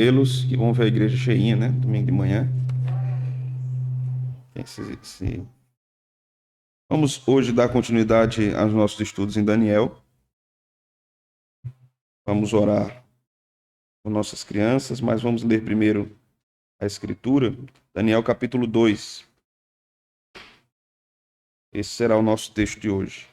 vê-los, que bom ver a igreja cheinha, né? Domingo de manhã. Vamos hoje dar continuidade aos nossos estudos em Daniel. Vamos orar com nossas crianças, mas vamos ler primeiro a Escritura. Daniel capítulo 2. Esse será o nosso texto de hoje.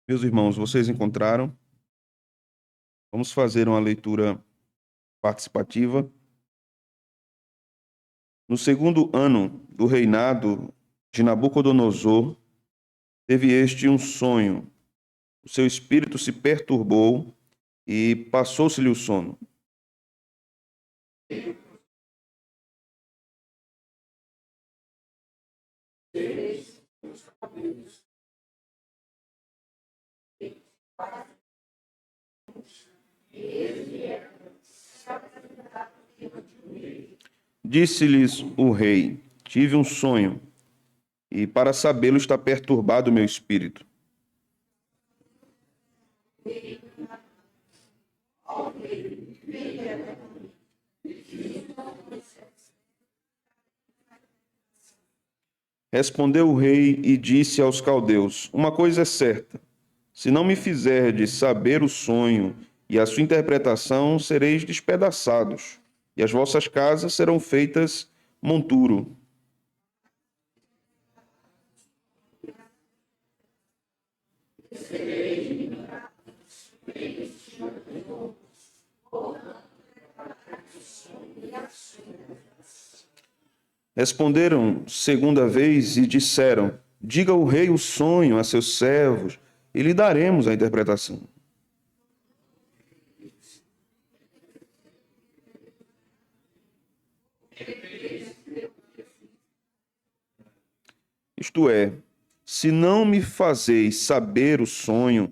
Meus irmãos, vocês encontraram? Vamos fazer uma leitura participativa. No segundo ano do reinado de Nabucodonosor, teve este um sonho. O seu espírito se perturbou e passou-se-lhe o sono. Disse-lhes o rei: tive um sonho, e para sabê-lo está perturbado o meu espírito. Respondeu o rei e disse aos caldeus: uma coisa é certa, se não me fizerdes saber o sonho e a sua interpretação, sereis despedaçados, e as vossas casas serão feitas monturo. Responderam segunda vez e disseram: diga o rei o sonho a seus servos, e lhe daremos a interpretação. Isto é, se não me fazeis saber o sonho,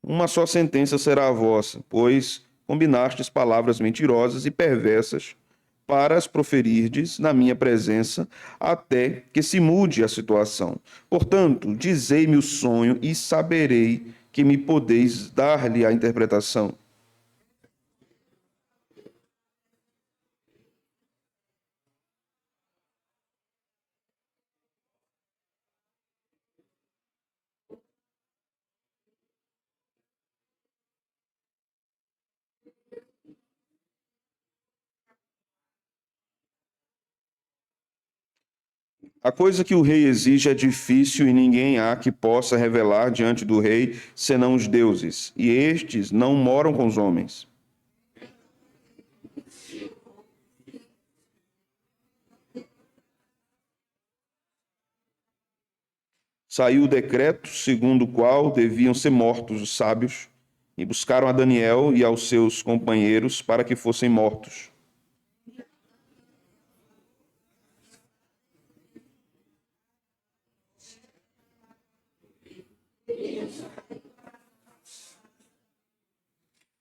uma só sentença será a vossa, pois combinastes palavras mentirosas e perversas para as proferirdes na minha presença, até que se mude a situação. Portanto, dizei-me o sonho e saberei que me podeis dar-lhe a interpretação. A coisa que o rei exige é difícil e ninguém há que possa revelar diante do rei, senão os deuses, e estes não moram com os homens. Saiu o decreto segundo o qual deviam ser mortos os sábios, e buscaram a Daniel e aos seus companheiros para que fossem mortos.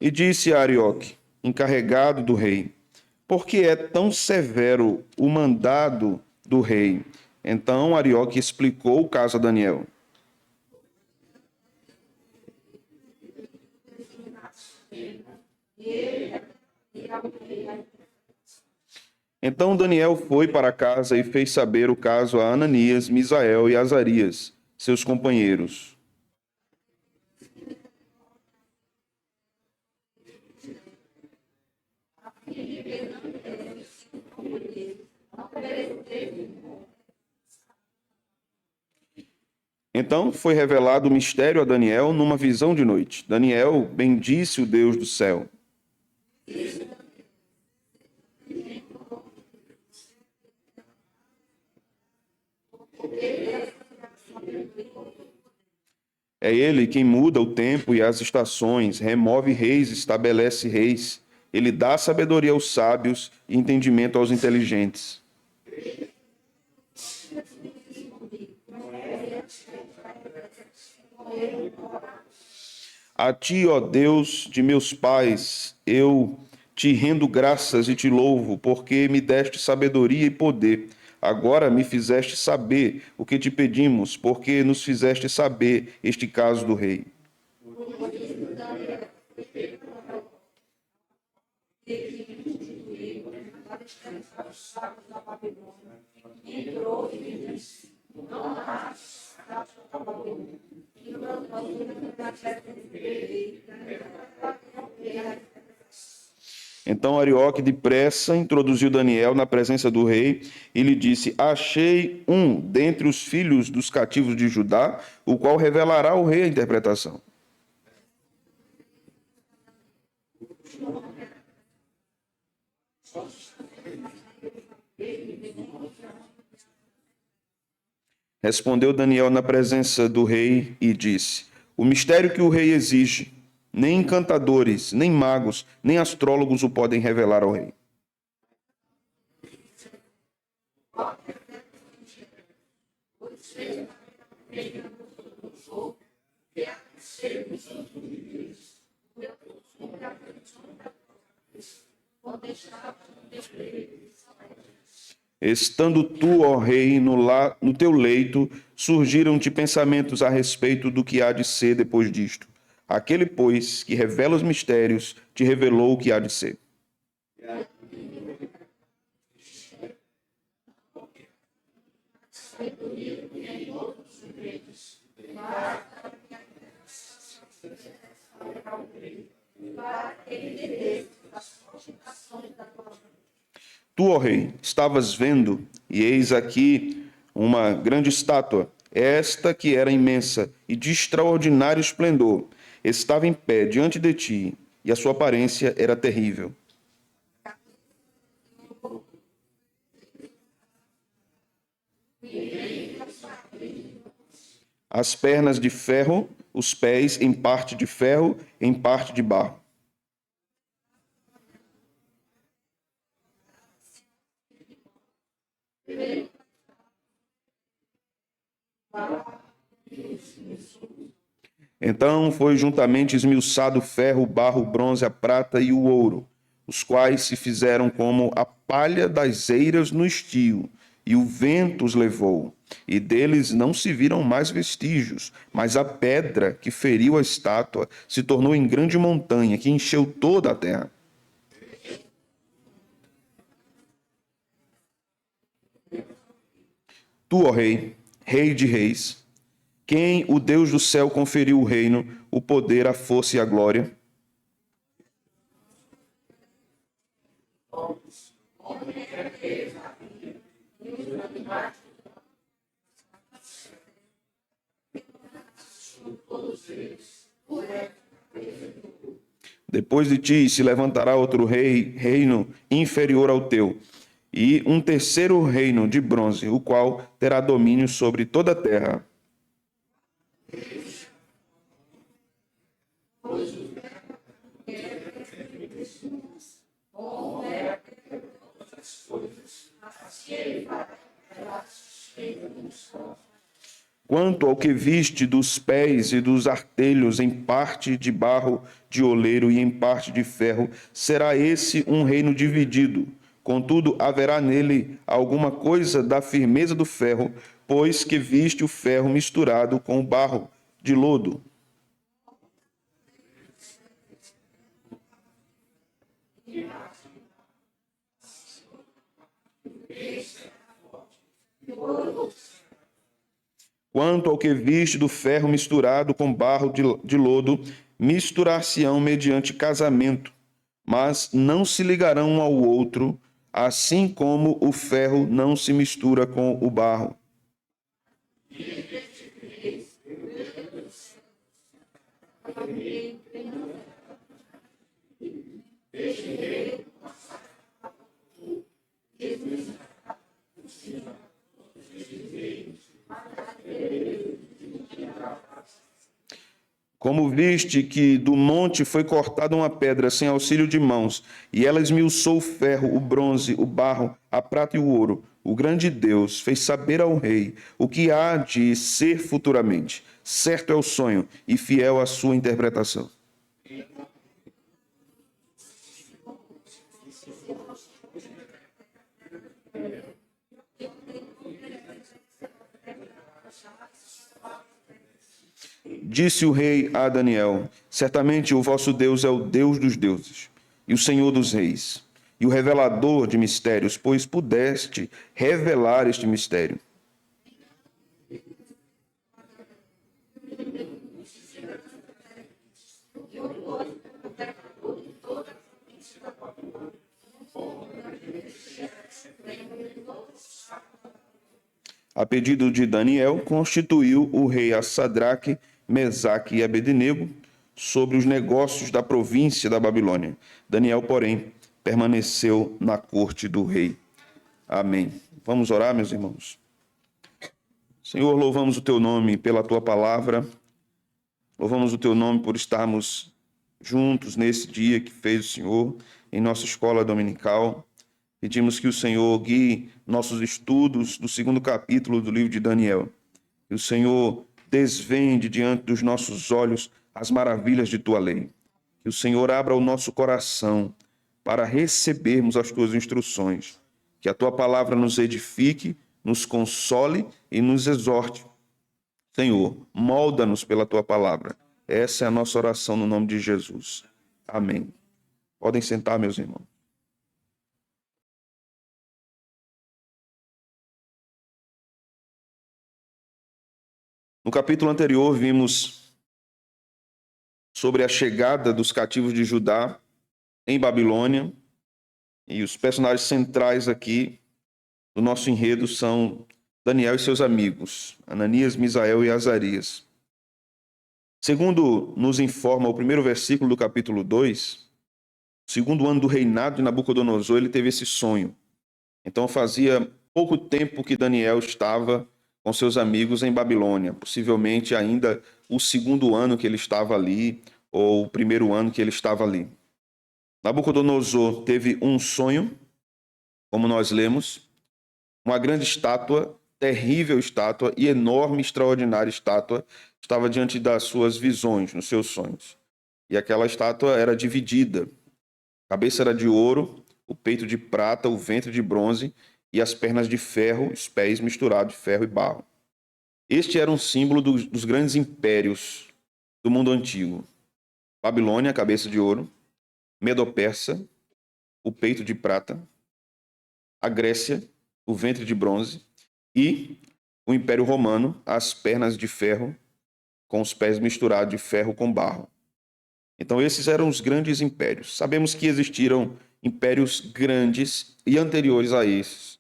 E disse a Arioque, encarregado do rei: por que é tão severo o mandado do rei? Então Arioque explicou o caso a Daniel. Então Daniel foi para casa e fez saber o caso a Ananias, Misael e Azarias, seus companheiros. Então foi revelado o mistério a Daniel numa visão de noite. Daniel bendisse o Deus do céu. É ele quem muda o tempo e as estações, remove reis, estabelece reis. Ele dá sabedoria aos sábios e entendimento aos inteligentes. A ti, ó Deus de meus pais, eu te rendo graças e te louvo, porque me deste sabedoria e poder. Agora me fizeste saber o que te pedimos, porque nos fizeste saber este caso do rei. Então Arioque depressa introduziu Daniel na presença do rei e lhe disse: Achei um dentre os filhos dos cativos de Judá, o qual revelará ao rei a interpretação. Respondeu Daniel na presença do rei e disse: O mistério que o rei exige, nem encantadores, nem magos, nem astrólogos o podem revelar ao rei. Estando tu, ó rei, no teu leito, surgiram-te pensamentos a respeito do que há de ser depois disto. Aquele, pois, que revela os mistérios, te revelou o que há de ser. Tu, ó rei, estavas vendo, e eis aqui uma grande estátua, esta que era imensa e de extraordinário esplendor, estava em pé diante de ti, e a sua aparência era terrível. As pernas de ferro, os pés em parte de ferro, em parte de barro. Então foi juntamente esmiuçado o ferro, o barro, o bronze, a prata e o ouro, os quais se fizeram como a palha das eiras no estio, e o vento os levou. E deles não se viram mais vestígios, mas a pedra que feriu a estátua se tornou em grande montanha, que encheu toda a terra. Tu, ó rei, rei de reis, quem o Deus do céu conferiu o reino, o poder, a força e a glória? Depois de ti se levantará outro reino inferior ao teu, e um terceiro reino de bronze, o qual terá domínio sobre toda a terra. Quanto ao que viste dos pés e dos artelhos em parte de barro de oleiro e em parte de ferro, será esse um reino dividido. Contudo, haverá nele alguma coisa da firmeza do ferro, pois que viste o ferro misturado com o barro de lodo. Quanto ao que viste do ferro misturado com barro de lodo, misturar-se-ão mediante casamento, mas não se ligarão um ao outro, assim como o ferro não se mistura com o barro. Como viste que do monte foi cortada uma pedra sem auxílio de mãos, e ela esmiuçou o ferro, o bronze, o barro, a prata e o ouro, o grande Deus fez saber ao rei o que há de ser futuramente. Certo é o sonho e fiel a sua interpretação. Disse o rei a Daniel: certamente o vosso Deus é o Deus dos deuses e o Senhor dos reis, e o revelador de mistérios, pois pudeste revelar este mistério. A pedido de Daniel, constituiu o rei a Sadraque, Mesaque e Abednego sobre os negócios da província da Babilônia. Daniel, porém, permaneceu na corte do rei. Amém. Vamos orar, meus irmãos. Senhor, louvamos o teu nome pela tua palavra. Louvamos o teu nome por estarmos juntos nesse dia que fez o Senhor em nossa escola dominical. Pedimos que o Senhor guie nossos estudos do 2º capítulo do livro de Daniel. Que o Senhor desvende diante dos nossos olhos as maravilhas de tua lei. Que o Senhor abra o nosso coração para recebermos as tuas instruções. Que a tua palavra nos edifique, nos console e nos exorte. Senhor, molda-nos pela tua palavra. Essa é a nossa oração no nome de Jesus. Amém. Podem sentar, meus irmãos. No capítulo anterior, vimos sobre a chegada dos cativos de Judá em Babilônia. E os personagens centrais aqui do nosso enredo são Daniel e seus amigos, Ananias, Misael e Azarias. Segundo nos informa o primeiro versículo do capítulo 2, no segundo ano do reinado de Nabucodonosor, ele teve esse sonho. Então fazia pouco tempo que Daniel estava com seus amigos em Babilônia, possivelmente ainda o segundo ano que ele estava ali, ou o primeiro ano que ele estava ali. Nabucodonosor teve um sonho, como nós lemos, uma grande estátua, terrível estátua e enorme, extraordinária estátua estava diante das suas visões, nos seus sonhos. E aquela estátua era dividida. A cabeça era de ouro, o peito de prata, o ventre de bronze e as pernas de ferro, os pés misturados de ferro e barro. Este era um símbolo dos grandes impérios do mundo antigo. Babilônia, a cabeça de ouro, Medo-Persa, o peito de prata, a Grécia, o ventre de bronze, e o Império Romano, as pernas de ferro, com os pés misturados de ferro com barro. Então esses eram os grandes impérios. Sabemos que existiram impérios grandes e anteriores a esses,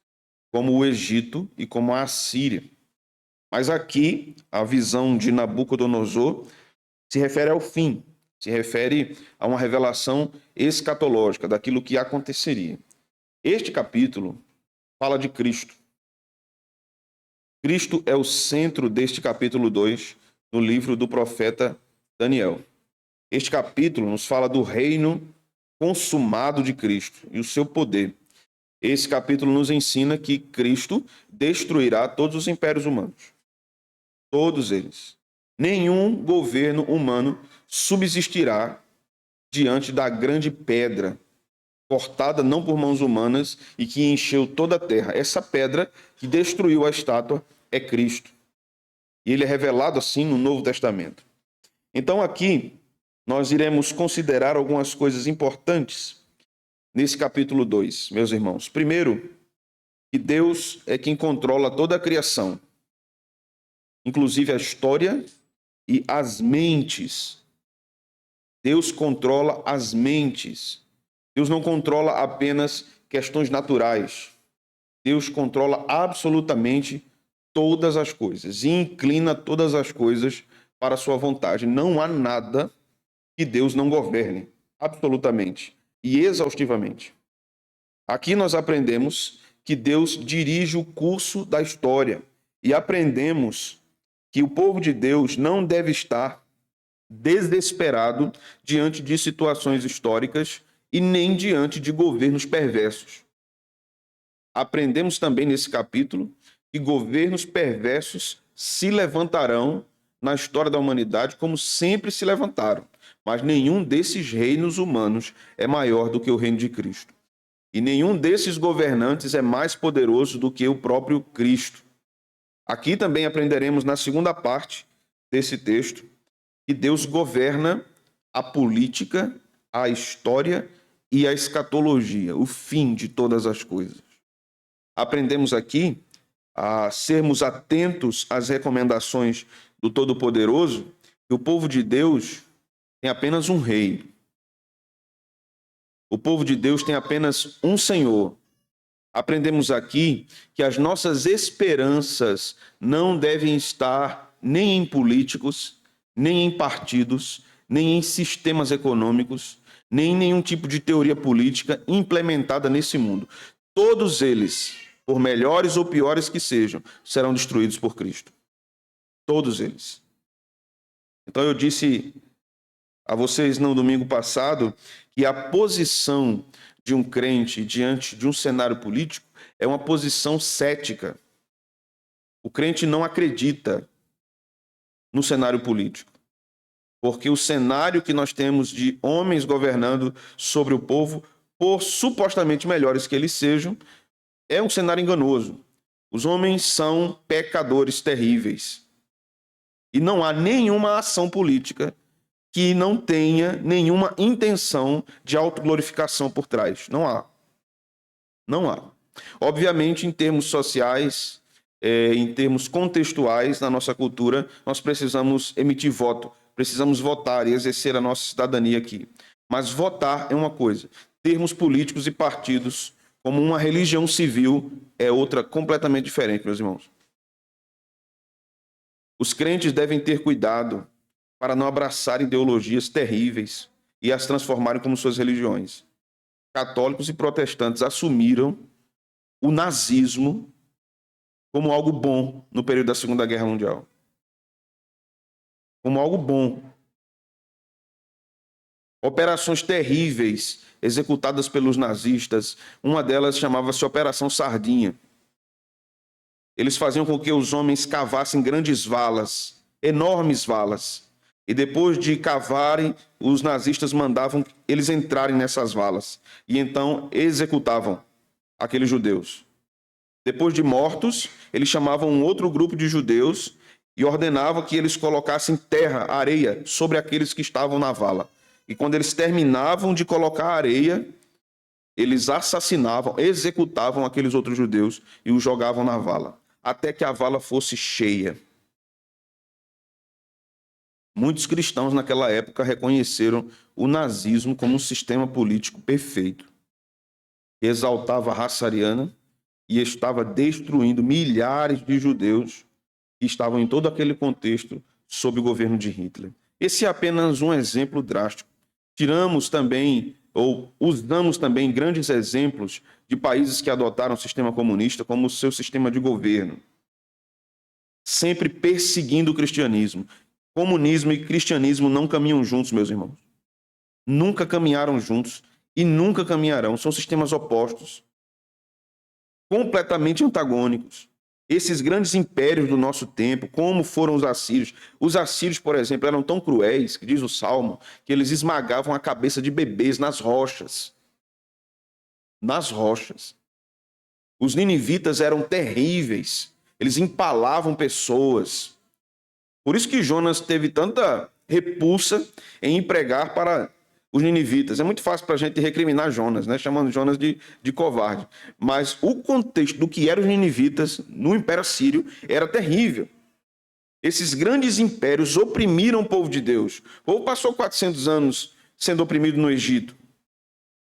como o Egito e como a Assíria. Mas aqui, a visão de Nabucodonosor se refere ao fim, se refere a uma revelação escatológica daquilo que aconteceria. Este capítulo fala de Cristo. Cristo é o centro deste capítulo 2, no livro do profeta Daniel. Este capítulo nos fala do reino consumado de Cristo e o seu poder. Esse capítulo nos ensina que Cristo destruirá todos os impérios humanos. Todos eles. Nenhum governo humano subsistirá diante da grande pedra, cortada não por mãos humanas e que encheu toda a terra. Essa pedra que destruiu a estátua é Cristo. E ele é revelado assim no Novo Testamento. Então aqui nós iremos considerar algumas coisas importantes nesse capítulo 2, meus irmãos. Primeiro, que Deus é quem controla toda a criação, inclusive a história e as mentes. Deus controla as mentes. Deus não controla apenas questões naturais. Deus controla absolutamente todas as coisas e inclina todas as coisas para a sua vontade. Não há nada que Deus não governe, absolutamente e exaustivamente. Aqui nós aprendemos que Deus dirige o curso da história e aprendemos que o povo de Deus não deve estar desesperado diante de situações históricas e nem diante de governos perversos. Aprendemos também nesse capítulo que governos perversos se levantarão na história da humanidade como sempre se levantaram, mas nenhum desses reinos humanos é maior do que o reino de Cristo. E nenhum desses governantes é mais poderoso do que o próprio Cristo. Aqui também aprenderemos na segunda parte desse texto que Deus governa a política, a história e a escatologia, o fim de todas as coisas. Aprendemos aqui a sermos atentos às recomendações do Todo-Poderoso, que o povo de Deus tem apenas um rei. O povo de Deus tem apenas um Senhor. Aprendemos aqui que as nossas esperanças não devem estar nem em políticos, nem em partidos, nem em sistemas econômicos, nem em nenhum tipo de teoria política implementada nesse mundo. Todos eles, por melhores ou piores que sejam, serão destruídos por Cristo. Todos eles. Então eu disse a vocês no domingo passado que a posição de um crente diante de um cenário político é uma posição cética. O crente não acredita no cenário político, porque o cenário que nós temos de homens governando sobre o povo, por supostamente melhores que eles sejam, é um cenário enganoso. Os homens são pecadores terríveis. E não há nenhuma ação política que não tenha nenhuma intenção de autoglorificação por trás. Não há. Não há. Obviamente, em termos sociais, em termos contextuais, na nossa cultura, nós precisamos emitir voto, precisamos votar e exercer a nossa cidadania aqui. Mas votar é uma coisa. Termos políticos e partidos como uma religião civil é outra completamente diferente, meus irmãos. Os crentes devem ter cuidado para não abraçar ideologias terríveis e as transformarem como suas religiões. Católicos e protestantes assumiram o nazismo como algo bom no período da Segunda Guerra Mundial. Como algo bom. Operações terríveis executadas pelos nazistas, uma delas chamava-se Operação Sardinha. Eles faziam com que os homens cavassem grandes valas, enormes valas, e depois de cavarem, os nazistas mandavam eles entrarem nessas valas, e então executavam aqueles judeus. Depois de mortos, eles chamavam um outro grupo de judeus e ordenavam que eles colocassem terra, areia, sobre aqueles que estavam na vala. E quando eles terminavam de colocar areia, eles assassinavam, executavam aqueles outros judeus e os jogavam na vala, até que a vala fosse cheia. Muitos cristãos naquela época reconheceram o nazismo como um sistema político perfeito, que exaltava a raça ariana e estava destruindo milhares de judeus que estavam em todo aquele contexto sob o governo de Hitler. Esse é apenas um exemplo drástico. Tiramos também, ou usamos também grandes exemplos de países que adotaram o sistema comunista como seu sistema de governo, sempre perseguindo o cristianismo. Comunismo e cristianismo não caminham juntos, meus irmãos. Nunca caminharam juntos e nunca caminharão. São sistemas opostos, completamente antagônicos. Esses grandes impérios do nosso tempo, como foram os assírios. Os assírios, por exemplo, eram tão cruéis, que diz o Salmo, que eles esmagavam a cabeça de bebês nas rochas. Nas rochas. Os ninivitas eram terríveis. Eles empalavam pessoas. Por isso que Jonas teve tanta repulsa em pregar para os ninivitas. É muito fácil para a gente recriminar Jonas, né? Chamando Jonas de covarde. Mas o contexto do que eram os ninivitas no Império Assírio era terrível. Esses grandes impérios oprimiram o povo de Deus. O povo passou 400 anos sendo oprimido no Egito,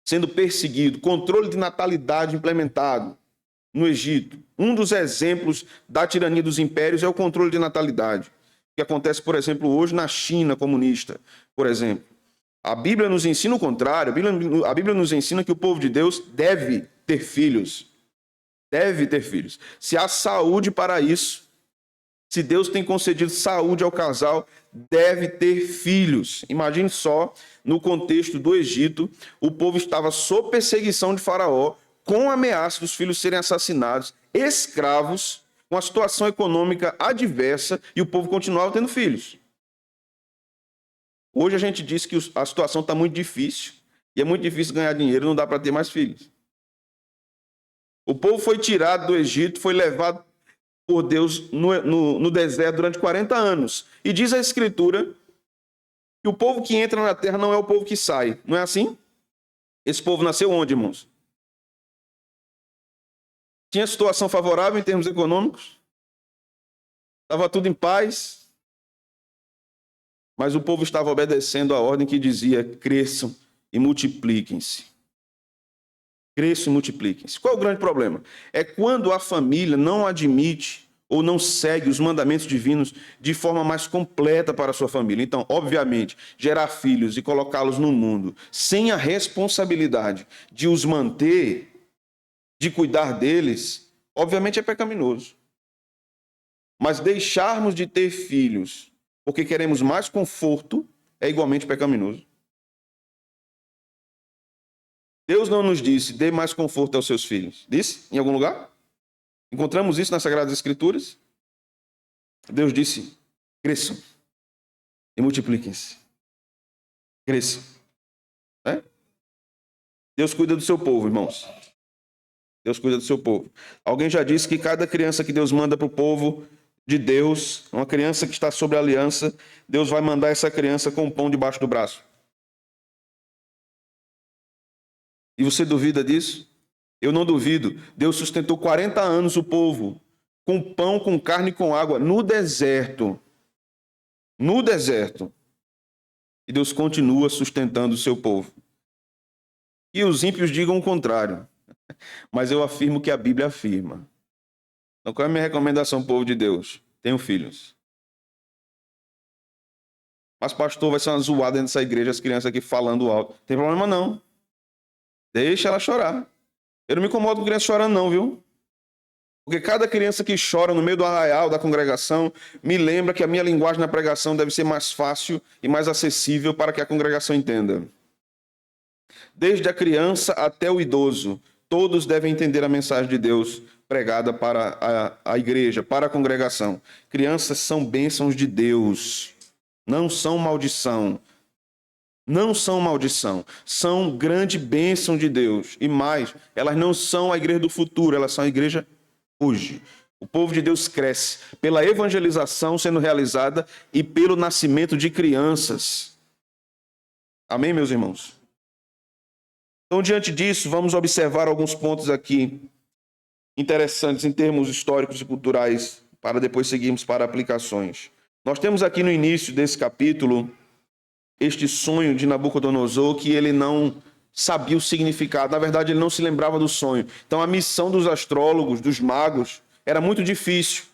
sendo perseguido, controle de natalidade implementado no Egito. Um dos exemplos da tirania dos impérios é o controle de natalidade, que acontece, por exemplo, hoje na China comunista, por exemplo. A Bíblia nos ensina o contrário. A Bíblia nos ensina que o povo de Deus deve ter filhos. Deve ter filhos. Se há saúde para isso, Se Deus tem concedido saúde ao casal, deve ter filhos. Imagine só, no contexto do Egito, o povo estava sob perseguição de Faraó, com ameaça dos filhos serem assassinados, escravos, com a situação econômica adversa, e o povo continuava tendo filhos. Hoje a gente diz que a situação está muito difícil, e é muito difícil ganhar dinheiro, não dá para ter mais filhos. O povo foi tirado do Egito, foi levado por Deus no deserto durante 40 anos. E diz a Escritura que o povo que entra na terra não é o povo que sai. Não é assim? Esse povo nasceu onde, irmãos? Tinha situação favorável em termos econômicos? Estava tudo em paz? Mas o povo estava obedecendo a ordem que dizia: cresçam e multipliquem-se. Cresçam e multipliquem-se. Qual é o grande problema? É quando a família não admite ou não segue os mandamentos divinos de forma mais completa para a sua família. Então, obviamente, gerar filhos e colocá-los no mundo sem a responsabilidade de os manter, de cuidar deles, obviamente é pecaminoso. Mas deixarmos de ter filhos porque queremos mais conforto é igualmente pecaminoso. Deus não nos disse: dê mais conforto aos seus filhos. Disse em algum lugar? Encontramos isso nas Sagradas Escrituras? Deus disse: cresçam e multipliquem-se. Cresçam. É? Deus cuida do seu povo, irmãos. Deus cuida do seu povo. Alguém já disse que cada criança que Deus manda para o povo de Deus, uma criança que está sob a aliança, Deus vai mandar essa criança com um pão debaixo do braço. E você duvida disso? Eu não duvido. Deus sustentou 40 anos o povo com pão, com carne e com água no deserto. No deserto. E Deus continua sustentando o seu povo. E os ímpios digam o contrário. Mas eu afirmo que a Bíblia afirma. Então, qual é a minha recomendação, povo de Deus? Tenham filhos. Mas, pastor, vai ser uma zoada dentro dessa igreja, as crianças aqui falando alto. Não tem problema, não. Deixa ela chorar. Eu não me incomodo com criança chorando, não, viu? Porque cada criança que chora no meio do arraial, da congregação, me lembra que a minha linguagem na pregação deve ser mais fácil e mais acessível para que a congregação entenda. Desde a criança até o idoso, todos devem entender a mensagem de Deus pregada para a igreja, para a congregação. Crianças são bênçãos de Deus, não são maldição. Não são maldição, são grande bênção de Deus. E mais, elas não são a igreja do futuro, elas são a igreja hoje. O povo de Deus cresce pela evangelização sendo realizada e pelo nascimento de crianças. Amém, meus irmãos? Então, diante disso, vamos observar alguns pontos aqui interessantes em termos históricos e culturais, para depois seguirmos para aplicações. Nós temos aqui no início desse capítulo este sonho de Nabucodonosor, que ele não sabia o significado. Na verdade, ele não se lembrava do sonho. Então, a missão dos astrólogos, dos magos, era muito difícil.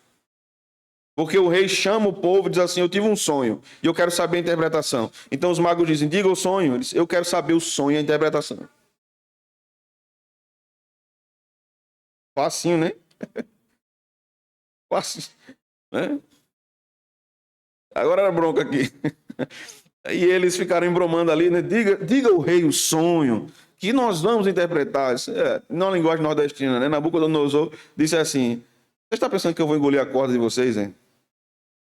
Porque o rei chama o povo e diz assim: eu tive um sonho e eu quero saber a interpretação. Então, os magos dizem: diga o sonho. Ele diz: eu quero saber o sonho e a interpretação. Facinho, né? Fácil, né? Agora era bronca aqui. E eles ficaram embromando ali, né? Diga ao rei o sonho, que nós vamos interpretar. Na linguagem nordestina, né? Nabucodonosor disse assim: você está pensando que eu vou engolir a corda de vocês, hein?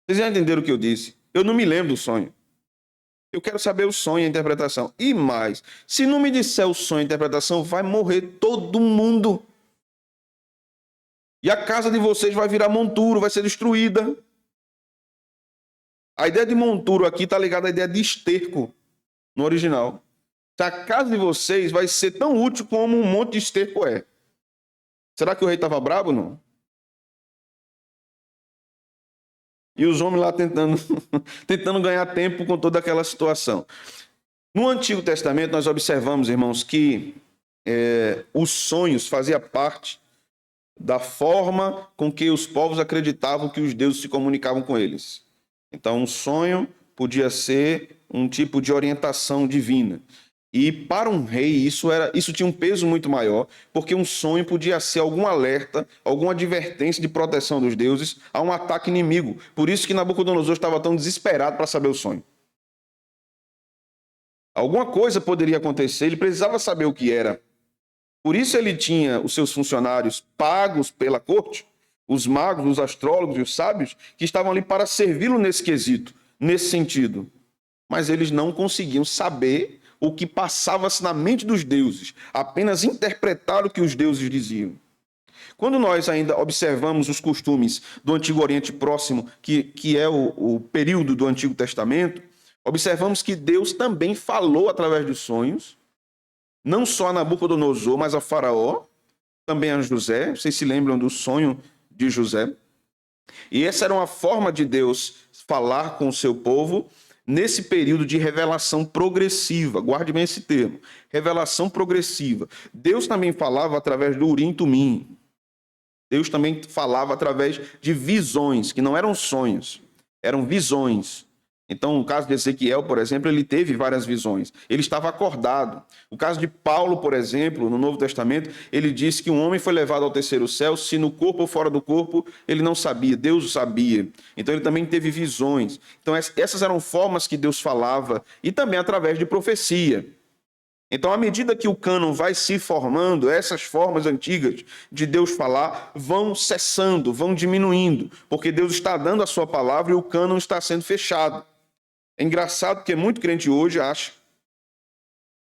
Vocês já entenderam o que eu disse? Eu não me lembro do sonho. Eu quero saber o sonho e a interpretação. E mais, se não me disser o sonho e a interpretação, vai morrer todo mundo. E a casa de vocês vai virar monturo, vai ser destruída. A ideia de monturo aqui está ligada à ideia de esterco no original. A casa de vocês vai ser tão útil como um monte de esterco é. Será que o rei estava bravo, não? E os homens lá tentando ganhar tempo com toda aquela situação. No Antigo Testamento, nós observamos, irmãos, que os sonhos faziam parte da forma com que os povos acreditavam que os deuses se comunicavam com eles. Então, um sonho podia ser um tipo de orientação divina. E para um rei isso tinha um peso muito maior, porque um sonho podia ser algum alerta, alguma advertência de proteção dos deuses a um ataque inimigo. Por isso que Nabucodonosor estava tão desesperado para saber o sonho. Alguma coisa poderia acontecer, ele precisava saber o que era. Por isso ele tinha os seus funcionários pagos pela corte, os magos, os astrólogos e os sábios, que estavam ali para servi-lo nesse quesito, nesse sentido. Mas eles não conseguiam saber o que passava-se na mente dos deuses, apenas interpretar o que os deuses diziam. Quando nós ainda observamos os costumes do Antigo Oriente Próximo, que é o período do Antigo Testamento, observamos que Deus também falou através dos sonhos, não só a Nabucodonosor, mas a Faraó, também a José. Vocês se lembram do sonho de José? E essa era uma forma de Deus falar com o seu povo nesse período de revelação progressiva. Guarde bem esse termo, revelação progressiva. Deus também falava através do Urim e Tumim. Deus também falava através de visões, que não eram sonhos, eram visões. Então, no caso de Ezequiel, por exemplo, ele teve várias visões. Ele estava acordado. O caso de Paulo, por exemplo, no Novo Testamento, ele diz que um homem foi levado ao terceiro céu, se no corpo ou fora do corpo, ele não sabia, Deus o sabia. Então, ele também teve visões. Então, essas eram formas que Deus falava, e também através de profecia. Então, à medida que o cânon vai se formando, essas formas antigas de Deus falar vão cessando, vão diminuindo, porque Deus está dando a sua palavra e o cânon está sendo fechado. É engraçado porque muito crente hoje acha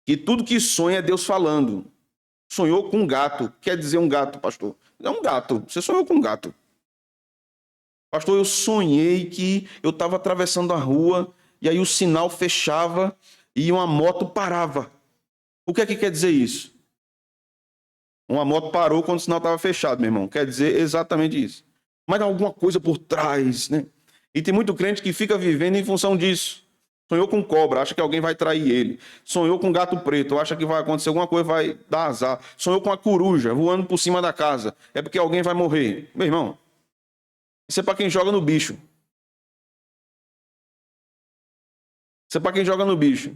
que tudo que sonha é Deus falando. Sonhou com um gato. Quer dizer um gato, pastor? É um gato. Você sonhou com um gato. Pastor, eu sonhei que eu estava atravessando a rua e aí o sinal fechava e uma moto parava. O que é que quer dizer isso? Uma moto parou quando o sinal estava fechado, meu irmão. Quer dizer exatamente isso. Mas alguma coisa por trás, né? E tem muito crente que fica vivendo em função disso. Sonhou com cobra, acha que alguém vai trair ele. Sonhou com gato preto, acha que vai acontecer alguma coisa, vai dar azar. Sonhou com a coruja voando por cima da casa, é porque alguém vai morrer. Meu irmão, isso é para quem joga no bicho. Isso é para quem joga no bicho.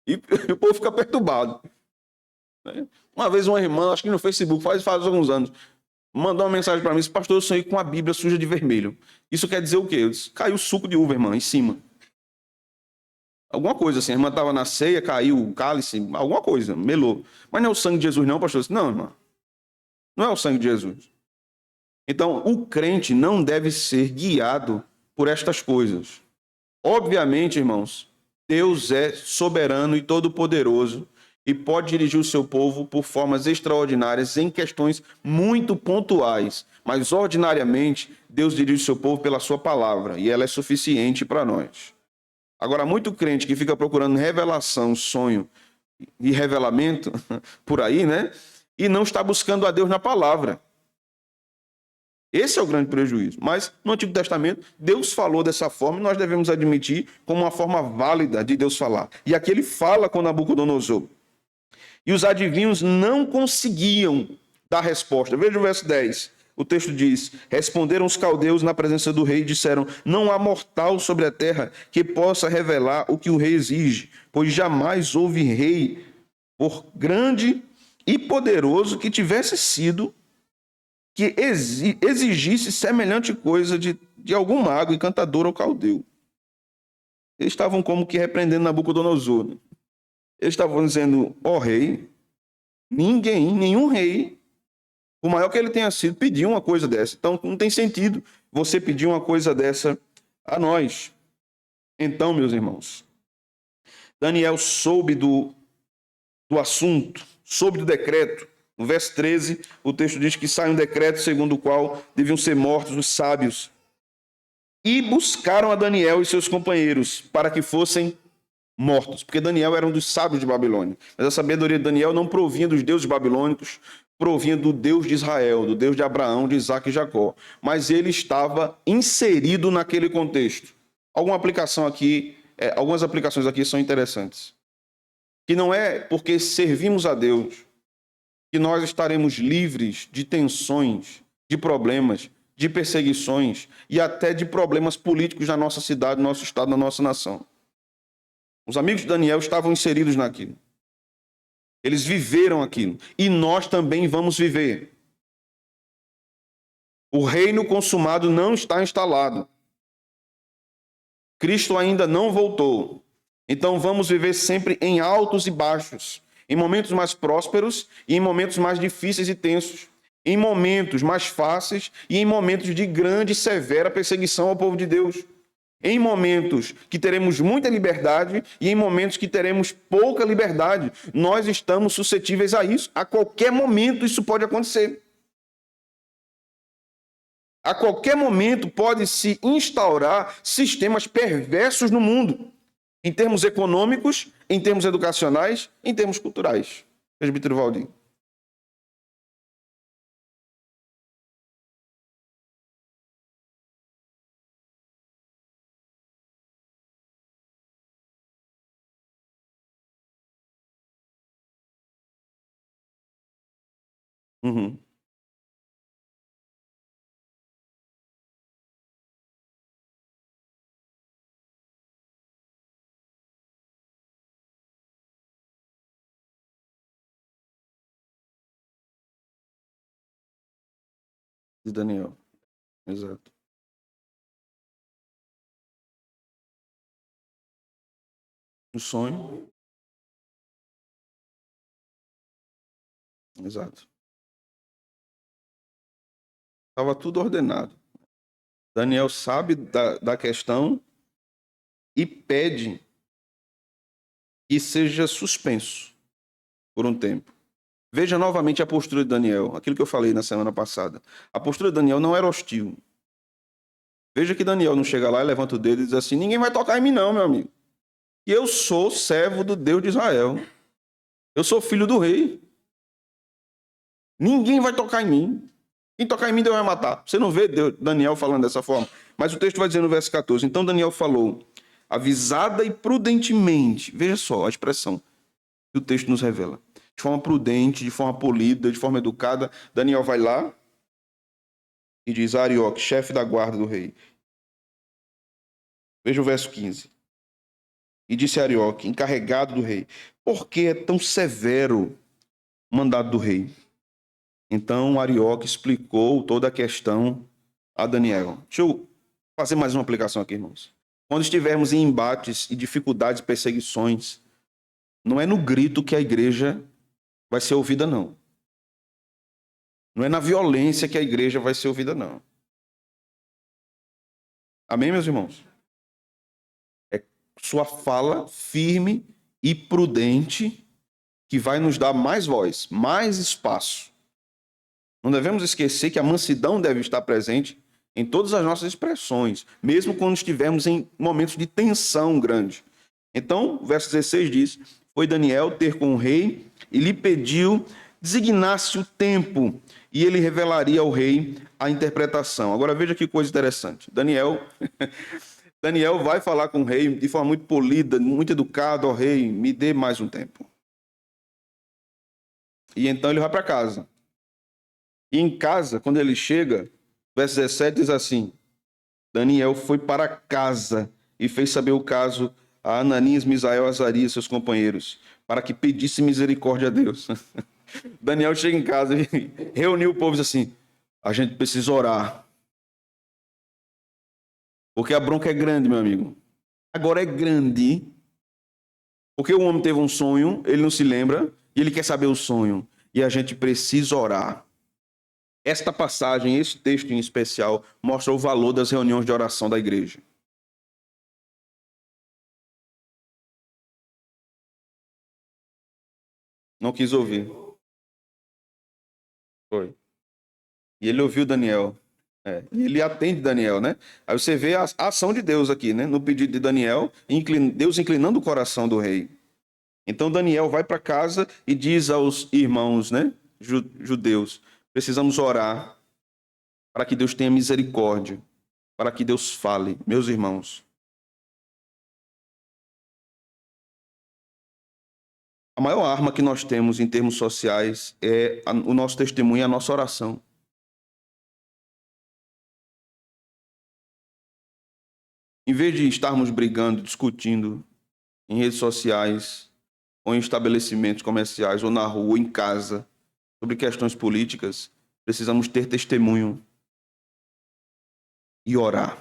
E o povo fica perturbado. Uma vez uma irmã, acho que no Facebook, faz alguns anos, mandou uma mensagem para mim, disse, pastor, eu sonhei com a Bíblia suja de vermelho. Isso quer dizer o quê? Eu disse, caiu suco de uva, irmã, em cima. Alguma coisa assim, a irmã estava na ceia, caiu o cálice, alguma coisa, melou. Mas não é o sangue de Jesus não, pastor? Eu disse, não, irmã, não é o sangue de Jesus. Então, o crente não deve ser guiado por estas coisas. Obviamente, irmãos, Deus é soberano e todo-poderoso e pode dirigir o seu povo por formas extraordinárias em questões muito pontuais. Mas, ordinariamente, Deus dirige o seu povo pela sua palavra e ela é suficiente para nós. Agora, muito crente que fica procurando revelação, sonho e revelamento por aí, né? E não está buscando a Deus na palavra. Esse é o grande prejuízo. Mas no Antigo Testamento, Deus falou dessa forma e nós devemos admitir como uma forma válida de Deus falar. E aqui ele fala com Nabucodonosor. E os adivinhos não conseguiam dar resposta. Veja o verso 10. O texto diz, responderam os caldeus na presença do rei e disseram, não há mortal sobre a terra que possa revelar o que o rei exige, pois jamais houve rei, por grande e poderoso que tivesse sido, que exigisse semelhante coisa de algum mago, encantador ou caldeu. Eles estavam como que repreendendo Nabucodonosor. Né? Eles estavam dizendo, ó rei, nenhum rei, por maior que ele tenha sido, pediu uma coisa dessa. Então, não tem sentido você pedir uma coisa dessa a nós. Então, meus irmãos, Daniel soube do assunto, soube do decreto. No verso 13, o texto diz que sai um decreto segundo o qual deviam ser mortos os sábios. E buscaram a Daniel e seus companheiros para que fossem mortos. Porque Daniel era um dos sábios de Babilônia. Mas a sabedoria de Daniel não provinha dos deuses babilônicos, provinha do Deus de Israel, do Deus de Abraão, de Isaac e Jacó. Mas ele estava inserido naquele contexto. Algumas aplicações aqui são interessantes. Que não é porque servimos a Deus que nós estaremos livres de tensões, de problemas, de perseguições e até de problemas políticos na nossa cidade, no nosso estado, na nossa nação. Os amigos de Daniel estavam inseridos naquilo. Eles viveram aquilo. E nós também vamos viver. O reino consumado não está instalado. Cristo ainda não voltou. Então vamos viver sempre em altos e baixos, em momentos mais prósperos e em momentos mais difíceis e tensos, em momentos mais fáceis e em momentos de grande e severa perseguição ao povo de Deus, em momentos que teremos muita liberdade e em momentos que teremos pouca liberdade. Nós estamos suscetíveis a isso. A qualquer momento isso pode acontecer. A qualquer momento pode se instaurar sistemas perversos no mundo, em termos econômicos, em termos educacionais, em termos culturais. Presbítero Valdir. Uhum. De Daniel. Exato. O sonho. Exato. Estava tudo ordenado. Daniel sabe da questão e pede que seja suspenso por um tempo. Veja novamente a postura de Daniel, aquilo que eu falei na semana passada. A postura de Daniel não era hostil. Veja que Daniel não chega lá e levanta o dedo e diz assim: ninguém vai tocar em mim, não, meu amigo. E eu sou servo do Deus de Israel. Eu sou filho do rei. Ninguém vai tocar em mim. Quem tocar em mim, Deus vai matar. Você não vê Daniel falando dessa forma. Mas o texto vai dizer no verso 14: então Daniel falou, avisada e prudentemente. Veja só a expressão que o texto nos revela. De forma prudente, de forma polida, de forma educada. Daniel vai lá e diz a Arioque, chefe da guarda do rei. Veja o verso 15. E disse a Arioque, encarregado do rei, por que é tão severo o mandado do rei? Então Arioque explicou toda a questão a Daniel. Deixa eu fazer mais uma aplicação aqui, irmãos. Quando estivermos em embates e dificuldades, perseguições, não é no grito que a igreja vai ser ouvida, não. Não é na violência que a igreja vai ser ouvida, não. Amém, meus irmãos? É sua fala firme e prudente que vai nos dar mais voz, mais espaço. Não devemos esquecer que a mansidão deve estar presente em todas as nossas expressões, mesmo quando estivermos em momentos de tensão grande. Então, o verso 16 diz: foi Daniel ter com o rei e lhe pediu designasse o tempo e ele revelaria ao rei a interpretação. Agora veja que coisa interessante. Daniel vai falar com o rei de forma muito polida, muito educada: ó rei, me dê mais um tempo. E então ele vai para casa. E em casa, quando ele chega, verso 17 diz assim: Daniel foi para casa e fez saber o caso a Ananias, Misael, Azarias, seus companheiros, para que pedisse misericórdia a Deus. Daniel chega em casa e reuniu o povo e diz assim: a gente precisa orar. Porque a bronca é grande, meu amigo. Agora é grande. Porque o homem teve um sonho, ele não se lembra, e ele quer saber o sonho. E a gente precisa orar. Esta passagem, esse texto em especial, mostra o valor das reuniões de oração da igreja. Não quis ouvir. Foi. E ele ouviu Daniel. E ele atende Daniel, né? Aí você vê a ação de Deus aqui, né? No pedido de Daniel, Deus inclinando o coração do rei. Então Daniel vai para casa e diz aos irmãos, né? Judeus: precisamos orar para que Deus tenha misericórdia, para que Deus fale. Meus irmãos, a maior arma que nós temos em termos sociais é o nosso testemunho e a nossa oração. Em vez de estarmos brigando, discutindo, em redes sociais, ou em estabelecimentos comerciais, ou na rua, ou em casa, sobre questões políticas, precisamos ter testemunho e orar.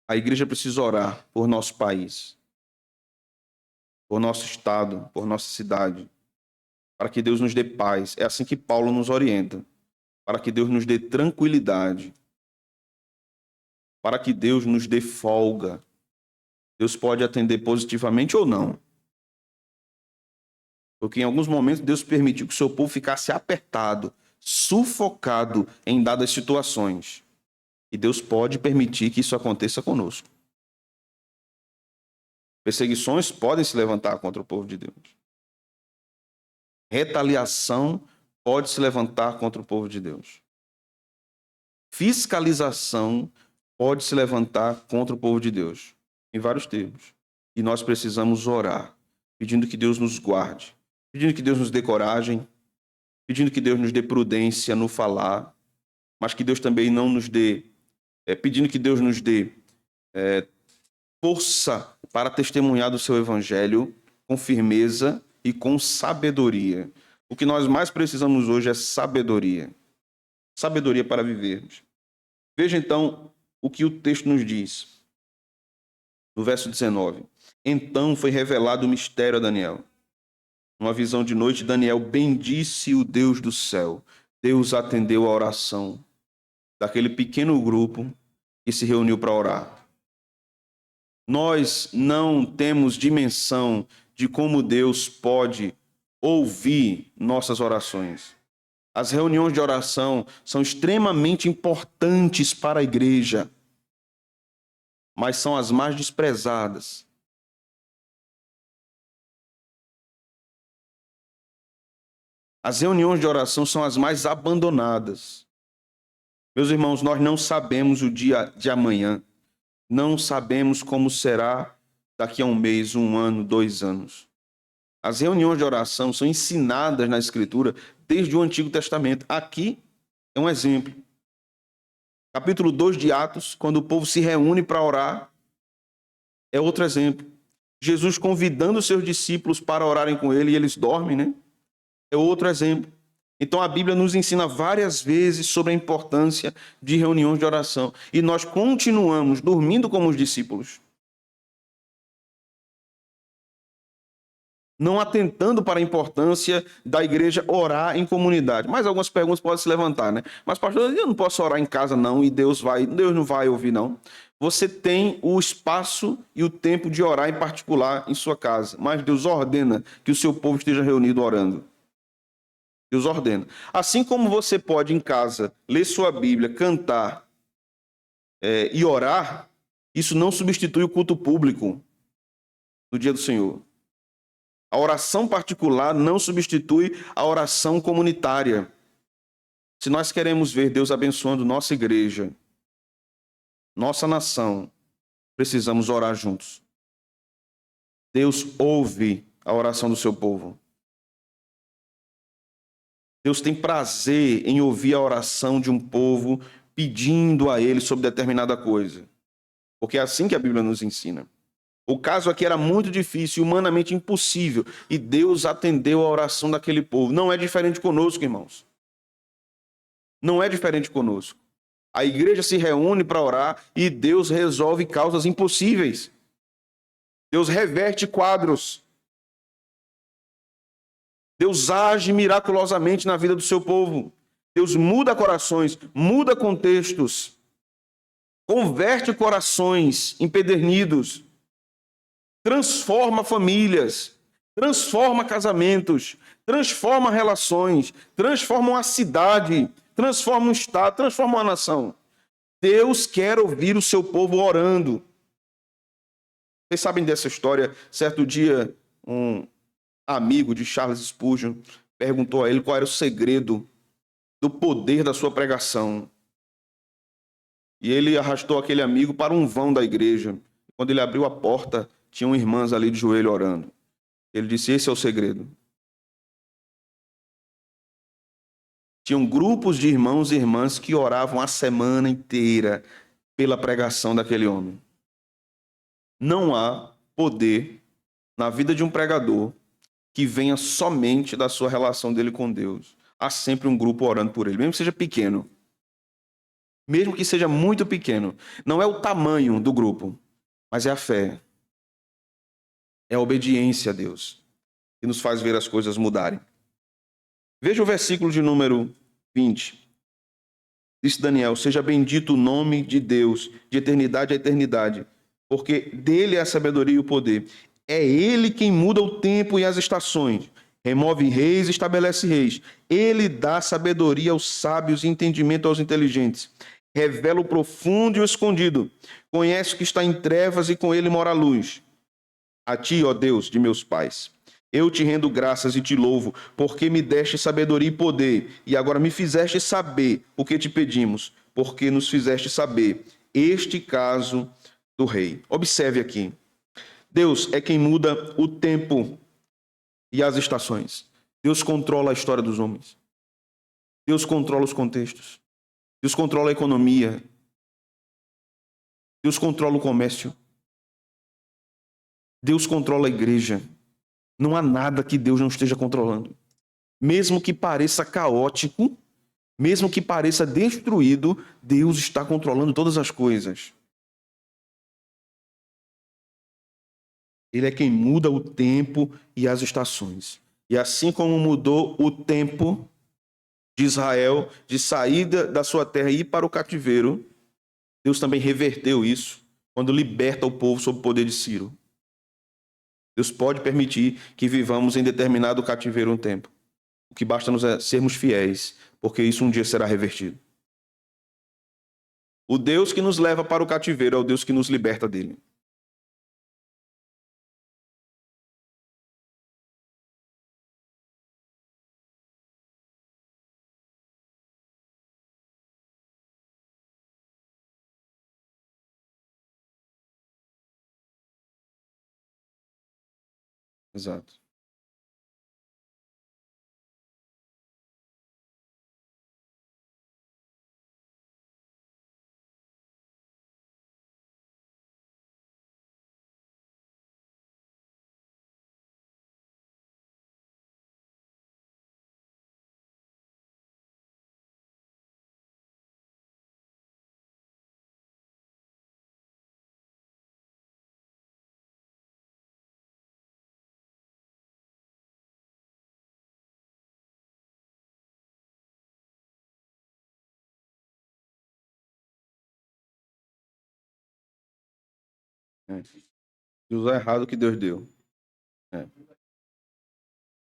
A igreja precisa orar por nosso país, por nosso estado, por nossa cidade, para que Deus nos dê paz. É assim que Paulo nos orienta, para que Deus nos dê tranquilidade, para que Deus nos dê folga. Deus pode atender positivamente ou não. Porque em alguns momentos Deus permitiu que o seu povo ficasse apertado, sufocado em dadas situações. E Deus pode permitir que isso aconteça conosco. Perseguições podem se levantar contra o povo de Deus. Retaliação pode se levantar contra o povo de Deus. Fiscalização pode se levantar contra o povo de Deus, em vários termos. E nós precisamos orar, pedindo que Deus nos guarde, pedindo que Deus nos dê coragem, pedindo que Deus nos dê prudência no falar, mas que Deus também não nos dê, pedindo que Deus nos dê força para testemunhar do seu evangelho com firmeza e com sabedoria. O que nós mais precisamos hoje é sabedoria. Sabedoria para vivermos. Veja então o que o texto nos diz. No verso 19. Então foi revelado o mistério a Daniel. Numa visão de noite, Daniel bendisse o Deus do céu. Deus atendeu a oração daquele pequeno grupo que se reuniu para orar. Nós não temos dimensão de como Deus pode ouvir nossas orações. As reuniões de oração são extremamente importantes para a igreja, mas são as mais desprezadas. As reuniões de oração são as mais abandonadas. Meus irmãos, nós não sabemos o dia de amanhã. Não sabemos como será daqui a um mês, 1 ano, 2 anos. As reuniões de oração são ensinadas na Escritura desde o Antigo Testamento. Aqui é um exemplo. Capítulo 2 de Atos, quando o povo se reúne para orar, é outro exemplo. Jesus convidando os seus discípulos para orarem com ele e eles dormem, né? É outro exemplo. Então a Bíblia nos ensina várias vezes sobre a importância de reuniões de oração. E nós continuamos dormindo como os discípulos. Não atentando para a importância da igreja orar em comunidade. Mas algumas perguntas podem se levantar, né? Mas pastor, eu não posso orar em casa não e Deus não vai ouvir não. Você tem o espaço e o tempo de orar em particular em sua casa, mas Deus ordena que o seu povo esteja reunido orando. Deus ordena. Assim como você pode em casa ler sua Bíblia, cantar e orar, isso não substitui o culto público no dia do Senhor. A oração particular não substitui a oração comunitária. Se nós queremos ver Deus abençoando nossa igreja, nossa nação, precisamos orar juntos. Deus ouve a oração do seu povo. Deus tem prazer em ouvir a oração de um povo pedindo a ele sobre determinada coisa. Porque é assim que a Bíblia nos ensina. O caso aqui era muito difícil, humanamente impossível, e Deus atendeu a oração daquele povo. Não é diferente conosco, irmãos. Não é diferente conosco. A igreja se reúne para orar e Deus resolve causas impossíveis. Deus reverte quadros. Deus age miraculosamente na vida do seu povo. Deus muda corações, muda contextos, converte corações empedernidos, transforma famílias, transforma casamentos, transforma relações, transforma uma cidade, transforma um estado, transforma uma nação. Deus quer ouvir o seu povo orando. Vocês sabem dessa história? Certo dia, um amigo de Charles Spurgeon perguntou a ele qual era o segredo do poder da sua pregação. E ele arrastou aquele amigo para um vão da igreja. Quando ele abriu a porta, tinham irmãs ali de joelho orando. Ele disse, esse é o segredo. Tinham grupos de irmãos e irmãs que oravam a semana inteira pela pregação daquele homem. Não há poder na vida de um pregador que venha somente da sua relação dele com Deus. Há sempre um grupo orando por ele, mesmo que seja pequeno. Mesmo que seja muito pequeno. Não é o tamanho do grupo, mas é a fé. É a obediência a Deus que nos faz ver as coisas mudarem. Veja o versículo de número 20. Disse Daniel: seja bendito o nome de Deus, de eternidade a eternidade, porque dele é a sabedoria e o poder. É ele quem muda o tempo e as estações, remove reis e estabelece reis. Ele dá sabedoria aos sábios e entendimento aos inteligentes. Revela o profundo e o escondido. Conhece o que está em trevas e com ele mora a luz. A ti, ó Deus de meus pais, eu te rendo graças e te louvo, porque me deste sabedoria e poder, e agora me fizeste saber o que te pedimos, porque nos fizeste saber este caso do rei. Observe aqui. Deus é quem muda o tempo e as estações. Deus controla a história dos homens. Deus controla os contextos. Deus controla a economia. Deus controla o comércio. Deus controla a igreja. Não há nada que Deus não esteja controlando. Mesmo que pareça caótico, mesmo que pareça destruído, Deus está controlando todas as coisas. Ele é quem muda o tempo e as estações. E assim como mudou o tempo de Israel, de sair da sua terra e ir para o cativeiro, Deus também reverteu isso quando liberta o povo sob o poder de Ciro. Deus pode permitir que vivamos em determinado cativeiro um tempo. O que basta nos é sermos fiéis, porque isso um dia será revertido. O Deus que nos leva para o cativeiro é o Deus que nos liberta dele. Exato. É. E usar errado que Deus deu. É.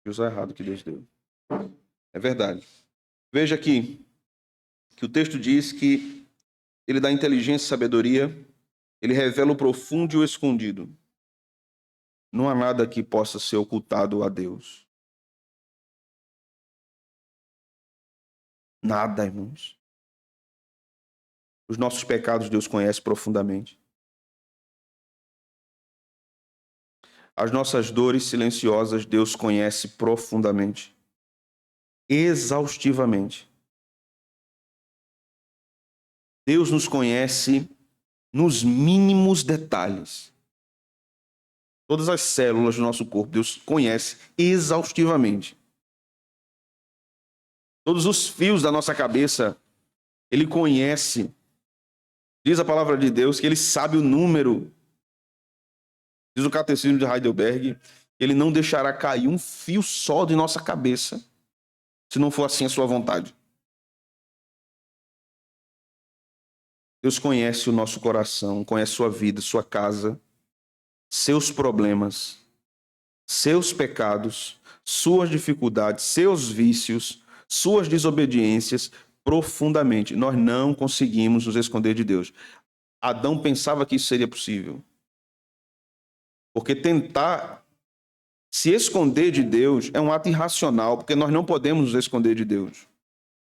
E usar errado que Deus deu. É verdade. Veja aqui que o texto diz que ele dá inteligência e sabedoria, ele revela o profundo e o escondido. Não há nada que possa ser ocultado a Deus. Nada, irmãos. Os nossos pecados Deus conhece profundamente. As nossas dores silenciosas Deus conhece profundamente. Exaustivamente. Deus nos conhece nos mínimos detalhes. Todas as células do nosso corpo, Deus conhece exaustivamente. Todos os fios da nossa cabeça, Ele conhece. Diz a palavra de Deus que Ele sabe o número. Diz o Catecismo de Heidelberg, que Ele não deixará cair um fio só de nossa cabeça, se não for assim a sua vontade. Deus conhece o nosso coração, conhece sua vida, sua casa, seus problemas, seus pecados, suas dificuldades, seus vícios, suas desobediências profundamente. Nós não conseguimos nos esconder de Deus. Adão pensava que isso seria possível. Porque tentar se esconder de Deus é um ato irracional, porque nós não podemos nos esconder de Deus.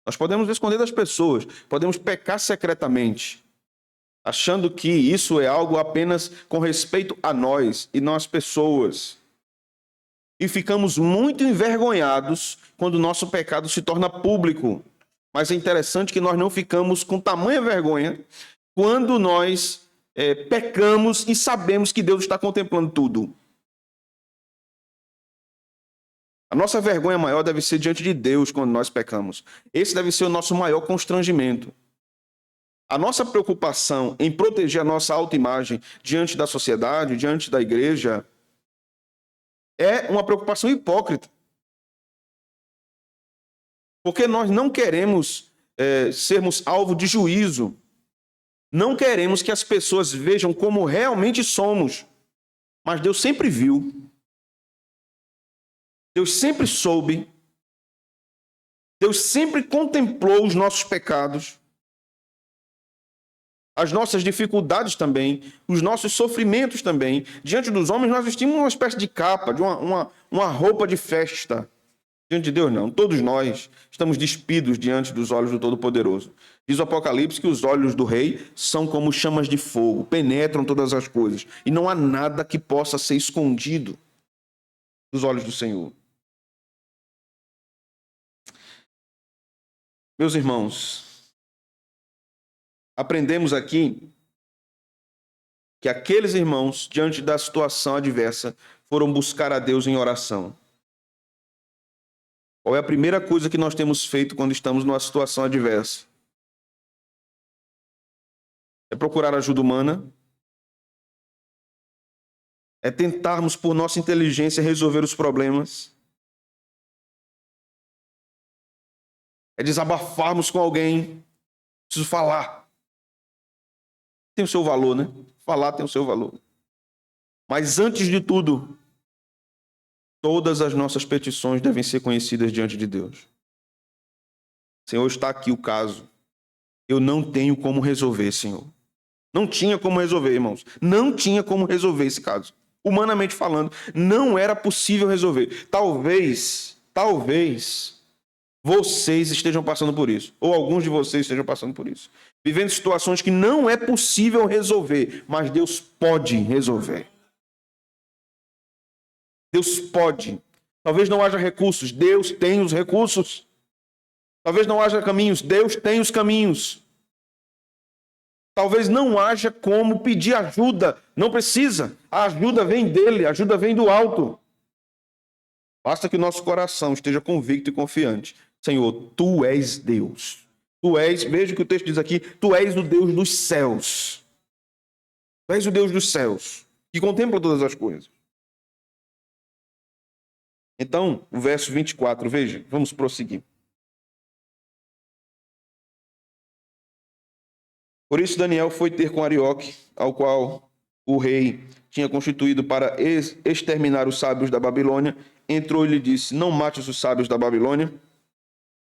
Nós podemos nos esconder das pessoas, podemos pecar secretamente, achando que isso é algo apenas com respeito a nós e não às pessoas. E ficamos muito envergonhados quando o nosso pecado se torna público. Mas é interessante que nós não ficamos com tamanha vergonha quando nós pecamos e sabemos que Deus está contemplando tudo. A nossa vergonha maior deve ser diante de Deus quando nós pecamos. Esse deve ser o nosso maior constrangimento. A nossa preocupação em proteger a nossa autoimagem diante da sociedade, diante da igreja, é uma preocupação hipócrita. Porque nós não queremos sermos alvo de juízo. Não queremos que as pessoas vejam como realmente somos. Mas Deus sempre viu. Deus sempre soube. Deus sempre contemplou os nossos pecados. As nossas dificuldades também. Os nossos sofrimentos também. Diante dos homens nós vestimos uma espécie de capa, de uma roupa de festa. Diante de Deus, não. Todos nós estamos despidos diante dos olhos do Todo-Poderoso. Diz o Apocalipse que os olhos do rei são como chamas de fogo, penetram todas as coisas. E não há nada que possa ser escondido dos olhos do Senhor. Meus irmãos, aprendemos aqui que aqueles irmãos, diante da situação adversa, foram buscar a Deus em oração. Qual é a primeira coisa que nós temos feito quando estamos numa situação adversa? É procurar ajuda humana? É tentarmos, por nossa inteligência, resolver os problemas? É desabafarmos com alguém? Preciso falar. Tem o seu valor, né? Falar tem o seu valor. Mas antes de tudo, todas as nossas petições devem ser conhecidas diante de Deus. Senhor, está aqui o caso. Eu não tenho como resolver, Senhor. Não tinha como resolver, irmãos. Não tinha como resolver esse caso. Humanamente falando, não era possível resolver. Talvez vocês estejam passando por isso. Ou alguns de vocês estejam passando por isso. Vivendo situações que não é possível resolver, mas Deus pode resolver. Deus pode. Talvez não haja recursos, Deus tem os recursos. Talvez não haja caminhos, Deus tem os caminhos. Talvez não haja como pedir ajuda, não precisa. A ajuda vem dele, a ajuda vem do alto. Basta que o nosso coração esteja convicto e confiante. Senhor, tu és Deus. Tu és, veja o que o texto diz aqui, tu és o Deus dos céus. Tu és o Deus dos céus, que contempla todas as coisas. Então, o verso 24, veja, vamos prosseguir. Por isso Daniel foi ter com Arioque, ao qual o rei tinha constituído para exterminar os sábios da Babilônia. Entrou e lhe disse, não mates os sábios da Babilônia.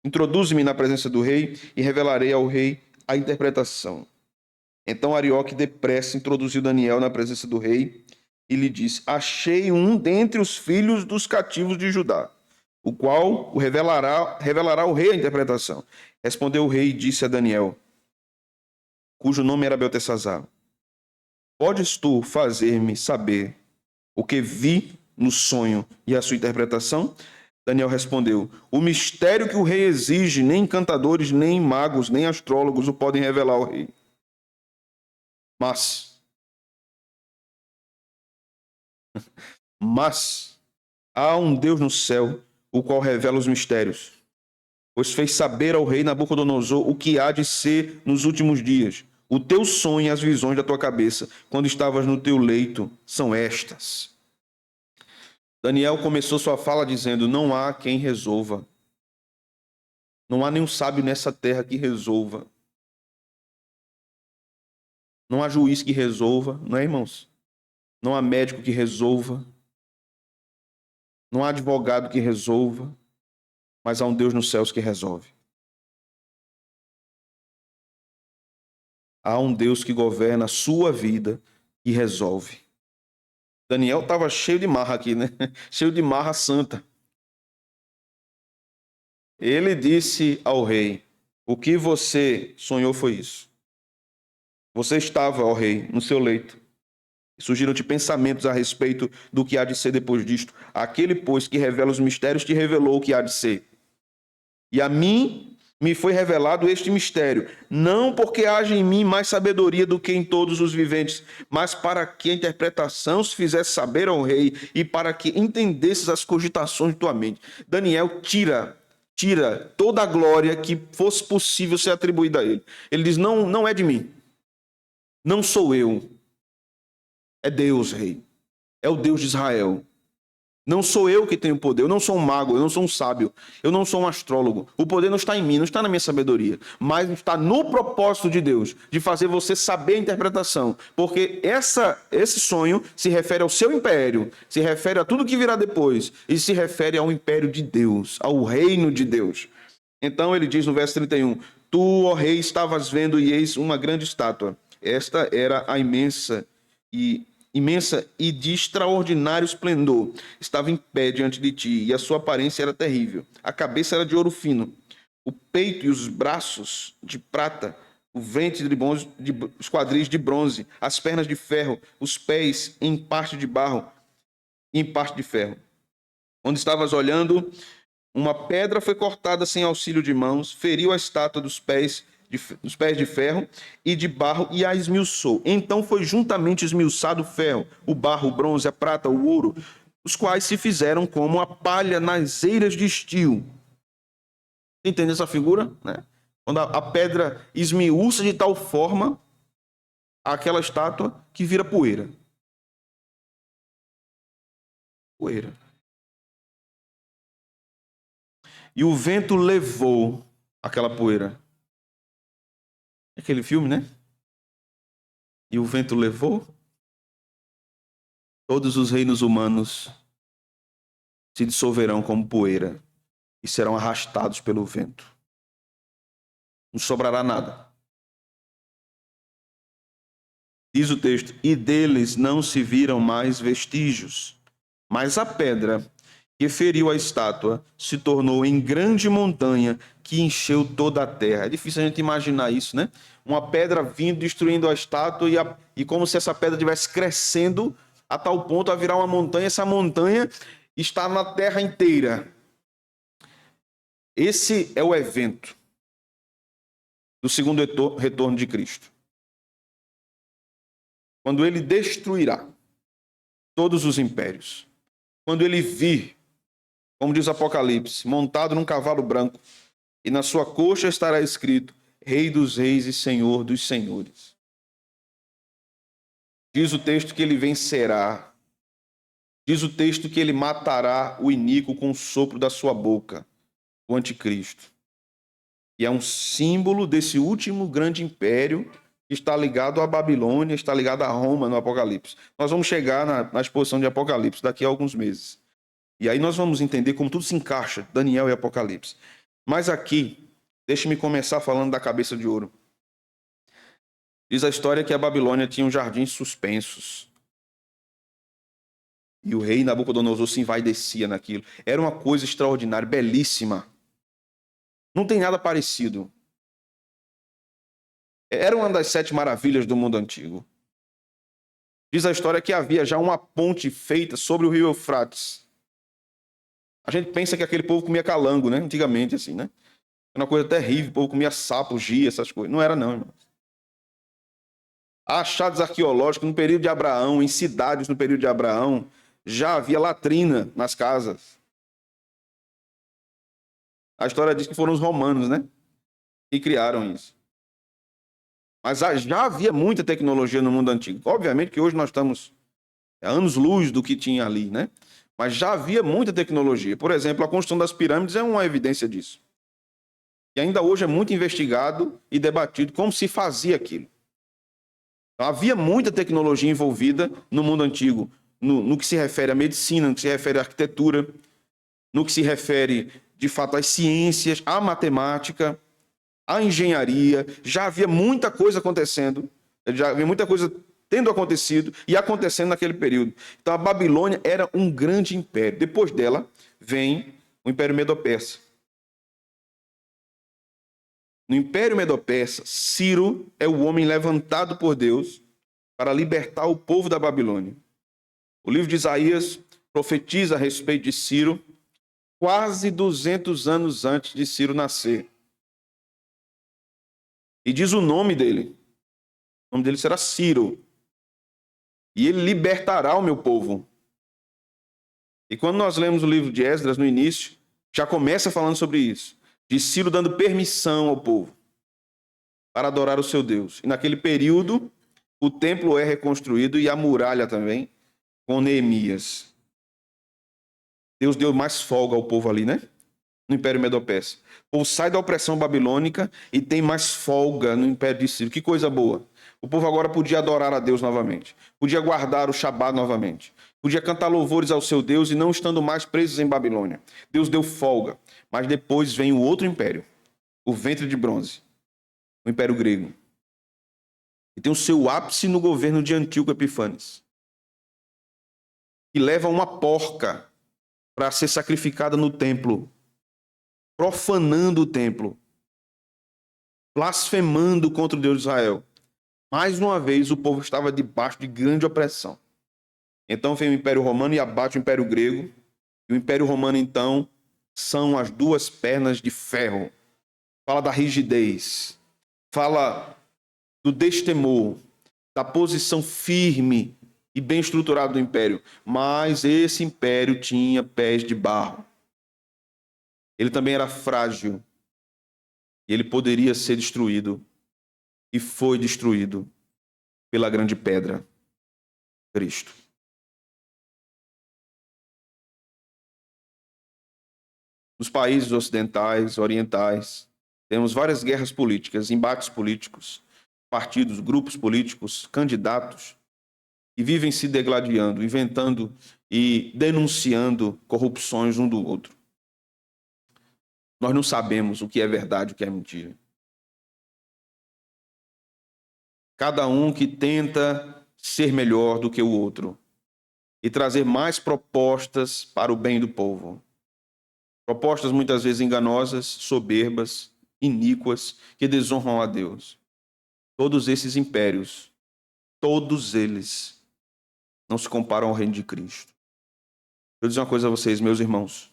Introduze-me na presença do rei e revelarei ao rei a interpretação. Então Arioque depressa introduziu Daniel na presença do rei e lhe disse, achei um dentre os filhos dos cativos de Judá, o qual o revelará ao rei a interpretação. Respondeu o rei e disse a Daniel, cujo nome era Beltesazar, podes tu fazer-me saber o que vi no sonho e a sua interpretação? Daniel respondeu, o mistério que o rei exige, nem encantadores, nem magos, nem astrólogos o podem revelar ao rei. Mas há um Deus no céu, o qual revela os mistérios, pois fez saber ao rei Nabucodonosor o que há de ser nos últimos dias. O teu sonho e as visões da tua cabeça, quando estavas no teu leito, são estas. Daniel começou sua fala dizendo, não há quem resolva. Não há nenhum sábio nessa terra que resolva. Não há juiz que resolva, não é, irmãos? Não há médico que resolva. Não há advogado que resolva. Mas há um Deus nos céus que resolve. Há um Deus que governa a sua vida e resolve. Daniel estava cheio de marra aqui, né? Cheio de marra santa. Ele disse ao rei, o que você sonhou foi isso. Você estava, ó rei, no seu leito. Surgiram-te pensamentos a respeito do que há de ser depois disto. Aquele, pois, que revela os mistérios, te revelou o que há de ser. E a mim me foi revelado este mistério, não porque haja em mim mais sabedoria do que em todos os viventes, mas para que a interpretação se fizesse saber ao rei e para que entendesses as cogitações de tua mente. Daniel tira toda a glória que fosse possível ser atribuída a ele. Ele diz, não é de mim, não sou eu, é Deus, rei, é o Deus de Israel. Não sou eu que tenho poder, eu não sou um mago, eu não sou um sábio, eu não sou um astrólogo. O poder não está em mim, não está na minha sabedoria, mas está no propósito de Deus, de fazer você saber a interpretação. Porque esse sonho se refere ao seu império, se refere a tudo que virá depois, e se refere ao império de Deus, ao reino de Deus. Então ele diz no verso 31, tu, ó rei, estavas vendo e eis uma grande estátua. Esta era a imensa e de extraordinário esplendor, estava em pé diante de ti, e a sua aparência era terrível. A cabeça era de ouro fino, o peito e os braços de prata, o ventre de bronze, os quadris de bronze, as pernas de ferro, os pés em parte de barro e em parte de ferro. Onde estavas olhando, uma pedra foi cortada sem auxílio de mãos, feriu a estátua dos pés de ferro e de barro e a esmiuçou. Então foi juntamente esmiuçado o ferro, o barro, o bronze, a prata, o ouro, os quais se fizeram como a palha nas eiras de estio. Entende essa figura? Né? Quando a pedra esmiuça de tal forma aquela estátua que vira poeira. Poeira. E o vento levou aquela poeira. Aquele filme, né? E o vento levou. Todos os reinos humanos se dissolverão como poeira e serão arrastados pelo vento. Não sobrará nada. Diz o texto, e deles não se viram mais vestígios. Mas a pedra que feriu a estátua se tornou em grande montanha que encheu toda a terra. É difícil a gente imaginar isso, né? Uma pedra vindo, destruindo a estátua e como se essa pedra estivesse crescendo a tal ponto a virar uma montanha. Essa montanha está na terra inteira. Esse é o evento do segundo retorno de Cristo. Quando ele destruirá todos os impérios. Quando ele vir, como diz o Apocalipse, montado num cavalo branco, e na sua coxa estará escrito, Rei dos Reis e Senhor dos Senhores. Diz o texto que ele vencerá. Diz o texto que ele matará o iníquo com o sopro da sua boca, o anticristo. E é um símbolo desse último grande império que está ligado à Babilônia, está ligado a Roma no Apocalipse. Nós vamos chegar na exposição de Apocalipse daqui a alguns meses. E aí nós vamos entender como tudo se encaixa, Daniel e Apocalipse. Mas aqui, deixe-me começar falando da cabeça de ouro. Diz a história que a Babilônia tinha um jardim suspensos. E o rei Nabucodonosor se envaidecia naquilo. Era uma coisa extraordinária, belíssima. Não tem nada parecido. Era uma das 7 maravilhas do mundo antigo. Diz a história que havia já uma ponte feita sobre o rio Eufrates. A gente pensa que aquele povo comia calango, né? Antigamente, assim, né? Era uma coisa terrível, o povo comia sapo, gia, essas coisas. Não era não, irmão. Há achados arqueológicos no período de Abraão, em cidades no período de Abraão, já havia latrina nas casas. A história diz que foram os romanos, né? Que criaram isso. Mas já havia muita tecnologia no mundo antigo. Obviamente que hoje nós estamos anos-luz do que tinha ali, né? Mas já havia muita tecnologia. Por exemplo, a construção das pirâmides é uma evidência disso. E ainda hoje é muito investigado e debatido como se fazia aquilo. Então, havia muita tecnologia envolvida no mundo antigo, no que se refere à medicina, no que se refere à arquitetura, no que se refere, de fato, às ciências, à matemática, à engenharia. Já havia muita coisa acontecendo, já havia muita coisa tendo acontecido e acontecendo naquele período. Então, a Babilônia era um grande império. Depois dela, vem o Império Medo-Persa. No Império Medo-Persa, Ciro é o homem levantado por Deus para libertar o povo da Babilônia. O livro de Isaías profetiza a respeito de Ciro quase 200 anos antes de Ciro nascer. E diz o nome dele. O nome dele será Ciro. E ele libertará o meu povo. E quando nós lemos o livro de Esdras, no início, já começa falando sobre isso. De Ciro dando permissão ao povo para adorar o seu Deus. E naquele período, o templo é reconstruído e a muralha também, com Neemias. Deus deu mais folga ao povo ali, né? No Império Medo-Persa. O povo sai da opressão babilônica e tem mais folga no Império de Ciro. Que coisa boa. O povo agora podia adorar a Deus novamente. Podia guardar o Shabat novamente. Podia cantar louvores ao seu Deus e não estando mais presos em Babilônia. Deus deu folga. Mas depois vem o outro império. O ventre de bronze. O Império Grego. E tem o seu ápice no governo de Antíoco Epífanes. Que leva uma porca para ser sacrificada no templo. Profanando o templo. Blasfemando contra o Deus de Israel. Mais uma vez, o povo estava debaixo de grande opressão. Então vem o Império Romano e abate o Império Grego. E o Império Romano, então, são as duas pernas de ferro. Fala da rigidez. Fala do destemor. Da posição firme e bem estruturada do império. Mas esse império tinha pés de barro. Ele também era frágil. E ele poderia ser destruído. E foi destruído pela grande pedra, Cristo. Nos países ocidentais, orientais, temos várias guerras políticas, embates políticos, partidos, grupos políticos, candidatos, que vivem se degladiando, inventando e denunciando corrupções um do outro. Nós não sabemos o que é verdade e o que é mentira. Cada um que tenta ser melhor do que o outro e trazer mais propostas para o bem do povo. Propostas muitas vezes enganosas, soberbas, iníquas, que desonram a Deus. Todos esses impérios, todos eles, não se comparam ao reino de Cristo. Eu dizer uma coisa a vocês, meus irmãos.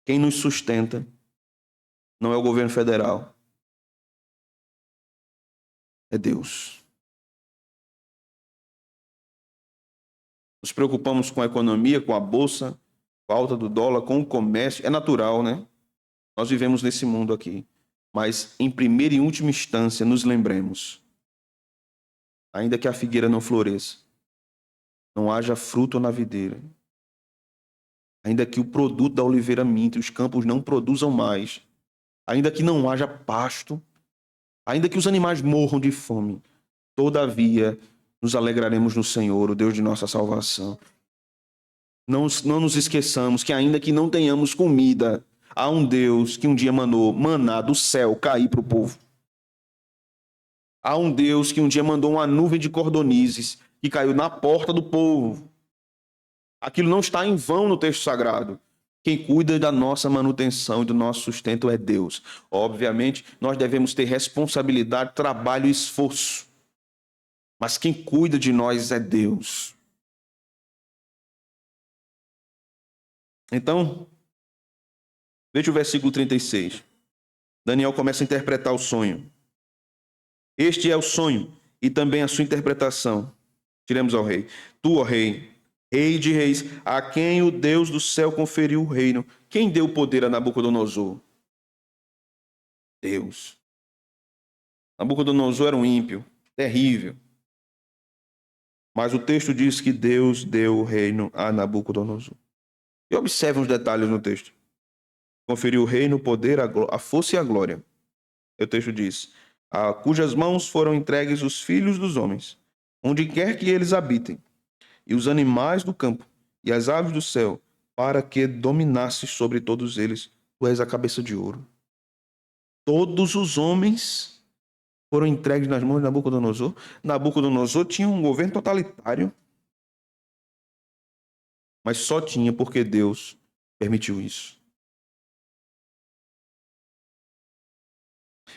Quem nos sustenta não é o governo federal, é Deus. Nos preocupamos com a economia, com a bolsa, com a alta do dólar, com o comércio. É natural, né? Nós vivemos nesse mundo aqui. Mas, em primeira e última instância, nos lembremos. Ainda que a figueira não floresça, não haja fruto na videira, ainda que o produto da oliveira minta, os campos não produzam mais, ainda que não haja pasto, ainda que os animais morram de fome, todavia nos alegraremos no Senhor, o Deus de nossa salvação. Não nos esqueçamos que ainda que não tenhamos comida, há um Deus que um dia mandou maná do céu cair para o povo. Há um Deus que um dia mandou uma nuvem de cordonizes que caiu na porta do povo. Aquilo não está em vão no texto sagrado. Quem cuida da nossa manutenção e do nosso sustento é Deus. Obviamente, nós devemos ter responsabilidade, trabalho e esforço. Mas quem cuida de nós é Deus. Então, veja o versículo 36. Daniel começa a interpretar o sonho. Este é o sonho e também a sua interpretação. Diremos ao rei: Tu, ó rei, Rei de reis, a quem o Deus do céu conferiu o reino. Quem deu o poder a Nabucodonosor? Deus. Nabucodonosor era um ímpio, terrível. Mas o texto diz que Deus deu o reino a Nabucodonosor. E observe os detalhes no texto. Conferiu o reino, o poder, a força e a glória. O texto diz: a cujas mãos foram entregues os filhos dos homens, onde quer que eles habitem, e os animais do campo, e as aves do céu, para que dominasses sobre todos eles. Tu és a cabeça de ouro. Todos os homens foram entregues nas mãos de Nabucodonosor. Nabucodonosor tinha um governo totalitário, mas só tinha porque Deus permitiu isso.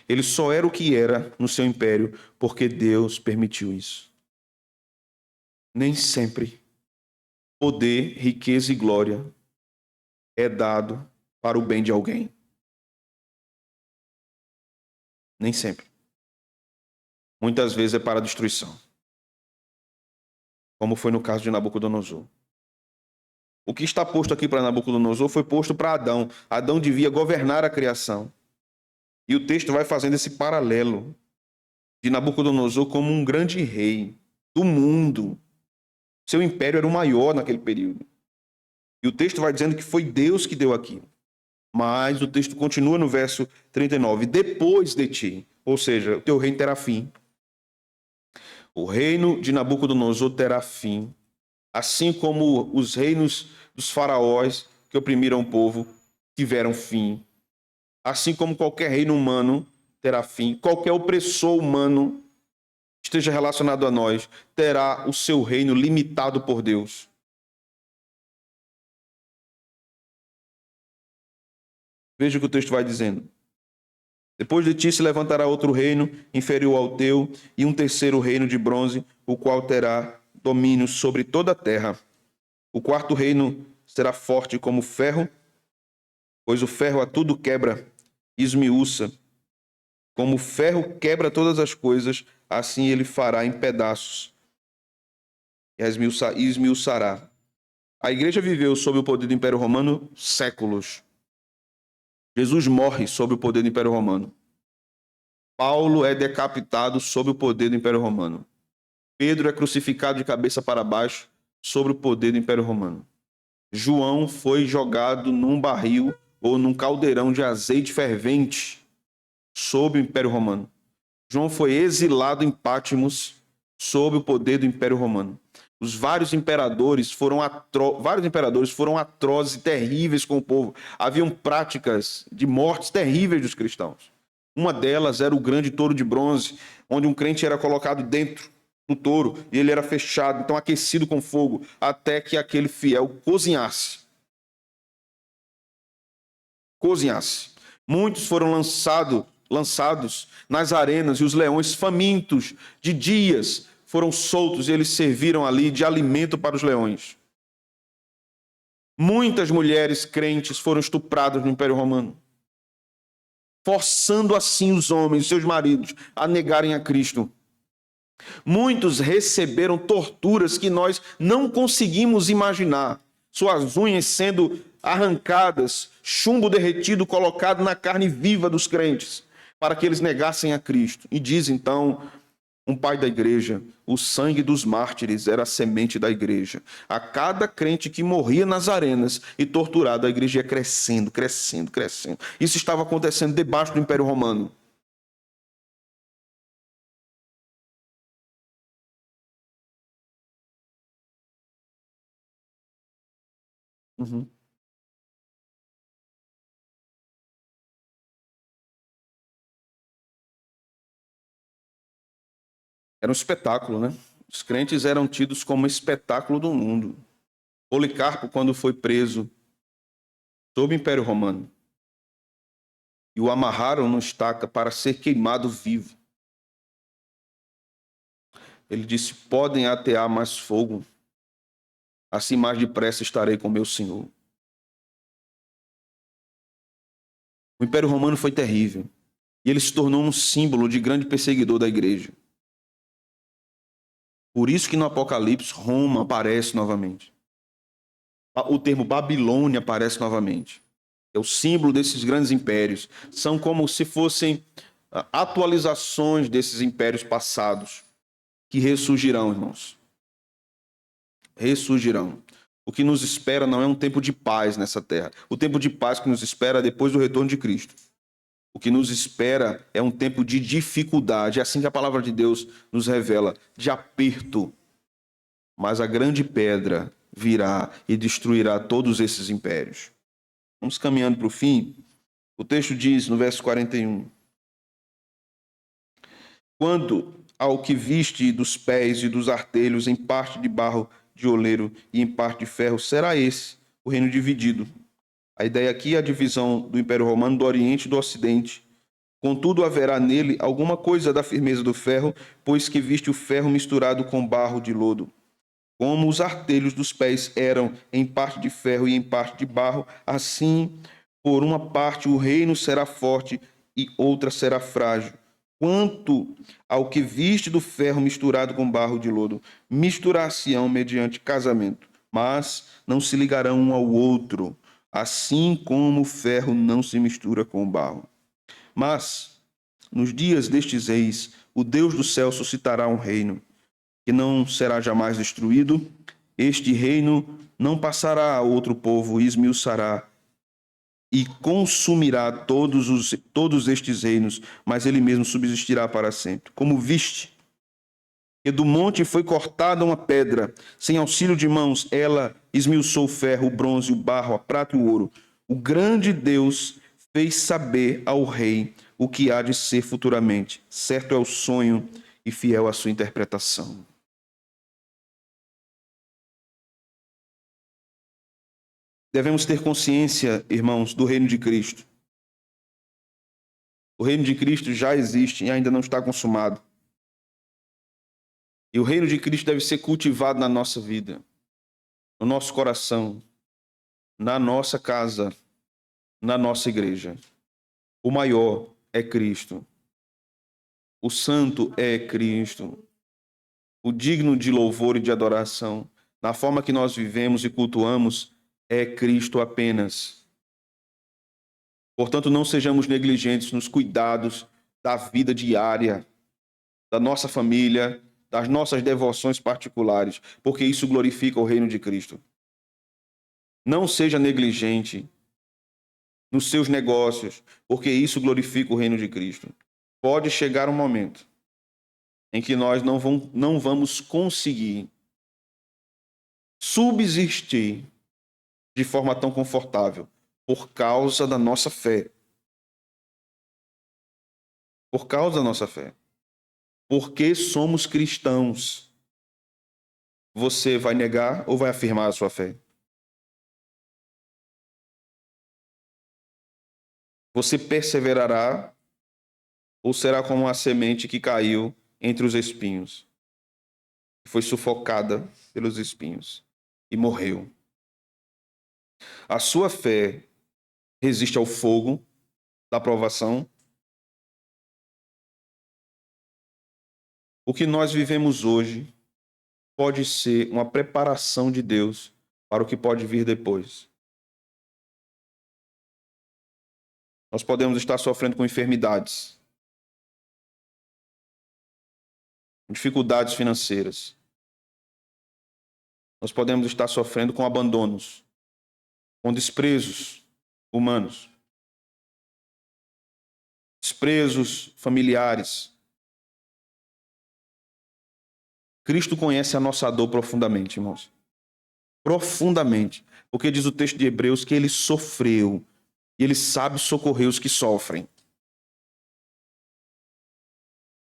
Ele só era o que era no seu império porque Deus permitiu isso. Nem sempre poder, riqueza e glória é dado para o bem de alguém. Nem sempre. muitas vezes é para a destruição, como foi no caso de Nabucodonosor. O que está posto aqui para Nabucodonosor foi posto para Adão. Adão devia governar a criação. E o texto vai fazendo esse paralelo de Nabucodonosor como um grande rei do mundo. Seu império era o maior naquele período. E o texto vai dizendo que foi Deus que deu aquilo. Mas o texto continua no verso 39. Depois de ti, ou seja, o teu reino terá fim. O reino de Nabucodonosor terá fim, assim como os reinos dos faraós que oprimiram o povo tiveram fim. Assim como qualquer reino humano terá fim, qualquer opressor humano que esteja relacionado a nós terá o seu reino limitado por Deus. Veja o que o texto vai dizendo. Depois de ti se levantará outro reino inferior ao teu, e um terceiro reino de bronze, o qual terá domínio sobre toda a terra. O quarto reino será forte como ferro, pois o ferro a tudo quebra e esmiuça. Como o ferro quebra todas as coisas, assim ele fará em pedaços e esmiuçará. A igreja viveu sob o poder do Império Romano séculos. Jesus morre sob o poder do Império Romano. Paulo é decapitado sob o poder do Império Romano. Pedro é crucificado de cabeça para baixo sob o poder do Império Romano. João foi jogado num barril ou num caldeirão de azeite fervente sob o Império Romano. João foi exilado em Patmos sob o poder do Império Romano. Os vários imperadores foram atrozes e terríveis com o povo. Haviam práticas de mortes terríveis dos cristãos. Uma delas era o grande touro de bronze, onde um crente era colocado dentro do touro e ele era fechado, então aquecido com fogo, até que aquele fiel cozinhasse. Muitos foram lançados nas arenas e os leões famintos de dias foram soltos e eles serviram ali de alimento para os leões. Muitas mulheres crentes foram estupradas no Império Romano, forçando assim os homens, seus maridos, a negarem a Cristo. Muitos receberam torturas que nós não conseguimos imaginar. Suas unhas sendo arrancadas, chumbo derretido colocado na carne viva dos crentes, para que eles negassem a Cristo. E diz então um pai da igreja: o sangue dos mártires era a semente da igreja. A cada crente que morria nas arenas e torturado, a igreja ia crescendo. Isso estava acontecendo debaixo do Império Romano. Uhum. Era um espetáculo, né? Os crentes eram tidos como espetáculo do mundo. Policarpo, quando foi preso sob o Império Romano, e o amarraram no estaca para ser queimado vivo, ele disse: podem atear mais fogo, assim mais depressa estarei com meu Senhor. O Império Romano foi terrível, e ele se tornou um símbolo de grande perseguidor da igreja. Por isso que no Apocalipse Roma aparece novamente. O termo Babilônia aparece novamente. É o símbolo desses grandes impérios. São como se fossem atualizações desses impérios passados que ressurgirão, irmãos. Ressurgirão. O que nos espera não é um tempo de paz nessa terra. O tempo de paz que nos espera é depois do retorno de Cristo. O que nos espera é um tempo de dificuldade. É assim que a palavra de Deus nos revela, de aperto. Mas a grande pedra virá e destruirá todos esses impérios. Vamos caminhando para o fim. O texto diz no verso 41: quando ao que viste dos pés e dos artelhos, em parte de barro de oleiro e em parte de ferro, será esse o reino dividido. A ideia aqui é a divisão do Império Romano do Oriente e do Ocidente. Contudo, haverá nele alguma coisa da firmeza do ferro, pois que viste o ferro misturado com barro de lodo. Como os artelhos dos pés eram em parte de ferro e em parte de barro, assim, por uma parte o reino será forte e outra será frágil. Quanto ao que viste do ferro misturado com barro de lodo, misturar-se-ão mediante casamento, mas não se ligarão um ao outro, assim como o ferro não se mistura com o barro. Mas, nos dias destes reis, o Deus do céu suscitará um reino, que não será jamais destruído. Este reino não passará a outro povo e esmiuçará e consumirá todos estes reinos, mas ele mesmo subsistirá para sempre. Como viste, que do monte foi cortada uma pedra, sem auxílio de mãos, ela esmiuçou o ferro, o bronze, o barro, a prata e o ouro. O grande Deus fez saber ao rei o que há de ser futuramente. Certo é o sonho e fiel a sua interpretação. Devemos ter consciência, irmãos, do reino de Cristo. O reino de Cristo já existe e ainda não está consumado. E o reino de Cristo deve ser cultivado na nossa vida, no nosso coração, na nossa casa, na nossa igreja. O maior é Cristo. O santo é Cristo. O digno de louvor e de adoração, na forma que nós vivemos e cultuamos, é Cristo apenas. Portanto, não sejamos negligentes nos cuidados da vida diária, da nossa família, das nossas devoções particulares, porque isso glorifica o reino de Cristo. Não seja negligente nos seus negócios, porque isso glorifica o reino de Cristo. Pode chegar um momento em que nós não vamos conseguir subsistir de forma tão confortável por causa da nossa fé. Por causa da nossa fé. Porque somos cristãos. Você vai negar ou vai afirmar a sua fé? Você perseverará ou será como uma semente que caiu entre os espinhos? Foi sufocada pelos espinhos e morreu. A sua fé resiste ao fogo da provação. O que nós vivemos hoje pode ser uma preparação de Deus para o que pode vir depois. Nós podemos estar sofrendo com enfermidades, dificuldades financeiras. Nós podemos estar sofrendo com abandonos, com desprezos humanos, desprezos familiares. Cristo conhece a nossa dor profundamente, irmãos. Profundamente. Porque diz o texto de Hebreus que ele sofreu e ele sabe socorrer os que sofrem.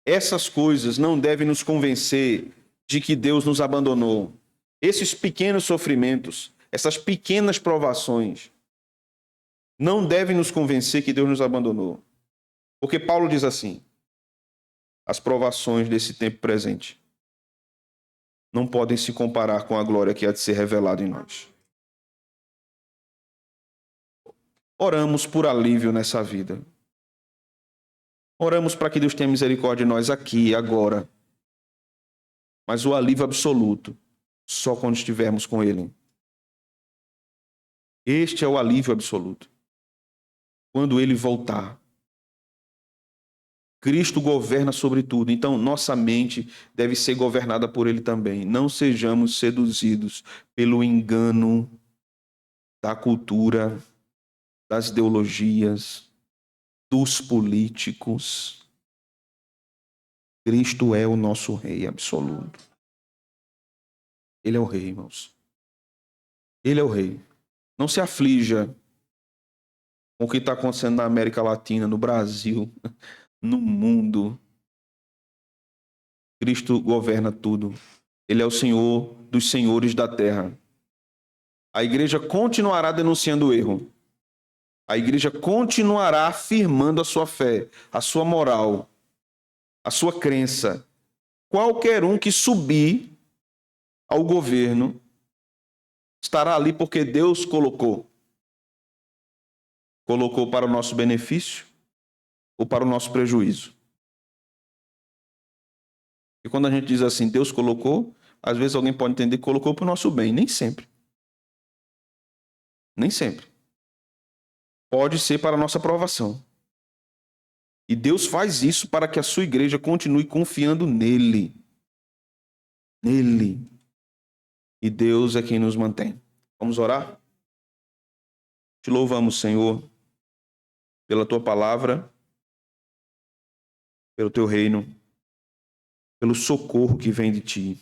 Essas coisas não devem nos convencer de que Deus nos abandonou. Esses pequenos sofrimentos, essas pequenas provações, não devem nos convencer que Deus nos abandonou. Porque Paulo diz assim: as provações desse tempo presente não podem se comparar com a glória que há de ser revelada em nós. Oramos por alívio nessa vida. Oramos para que Deus tenha misericórdia de nós aqui e agora. Mas o alívio absoluto, só quando estivermos com Ele. Este é o alívio absoluto. Quando Ele voltar. Cristo governa sobre tudo, então nossa mente deve ser governada por Ele também. Não sejamos seduzidos pelo engano da cultura, das ideologias, dos políticos. Cristo é o nosso Rei absoluto. Ele é o Rei, irmãos. Ele é o Rei. Não se aflija com o que está acontecendo na América Latina, no Brasil, no mundo. Cristo governa tudo. Ele é o Senhor dos senhores da terra. A igreja continuará denunciando o erro. A igreja continuará afirmando a sua fé, a sua moral, a sua crença. Qualquer um que subir ao governo estará ali porque Deus colocou. Colocou para o nosso benefício ou para o nosso prejuízo. E quando a gente diz assim, Deus colocou, às vezes alguém pode entender que colocou para o nosso bem. Nem sempre. Nem sempre. Pode ser para a nossa aprovação. E Deus faz isso para que a sua igreja continue confiando nele. Nele. E Deus é quem nos mantém. Vamos orar? Te louvamos, Senhor, pela tua palavra, pelo teu reino, pelo socorro que vem de ti.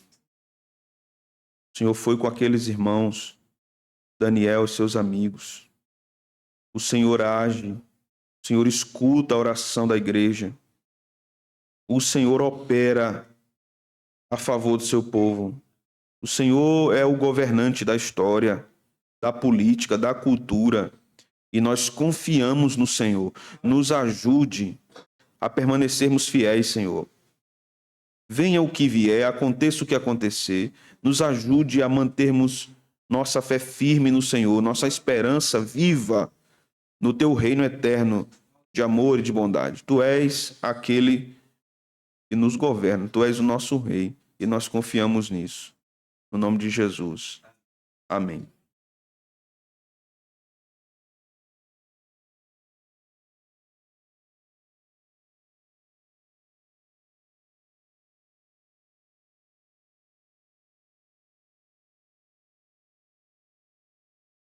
O Senhor foi com aqueles irmãos, Daniel e seus amigos. O Senhor age, o Senhor escuta a oração da igreja. O Senhor opera a favor do seu povo. O Senhor é o governante da história, da política, da cultura. E nós confiamos no Senhor. Nos ajude a permanecermos fiéis, Senhor. Venha o que vier, aconteça o que acontecer, nos ajude a mantermos nossa fé firme no Senhor, nossa esperança viva no teu reino eterno de amor e de bondade. Tu és aquele que nos governa, tu és o nosso rei e nós confiamos nisso. No nome de Jesus. Amém.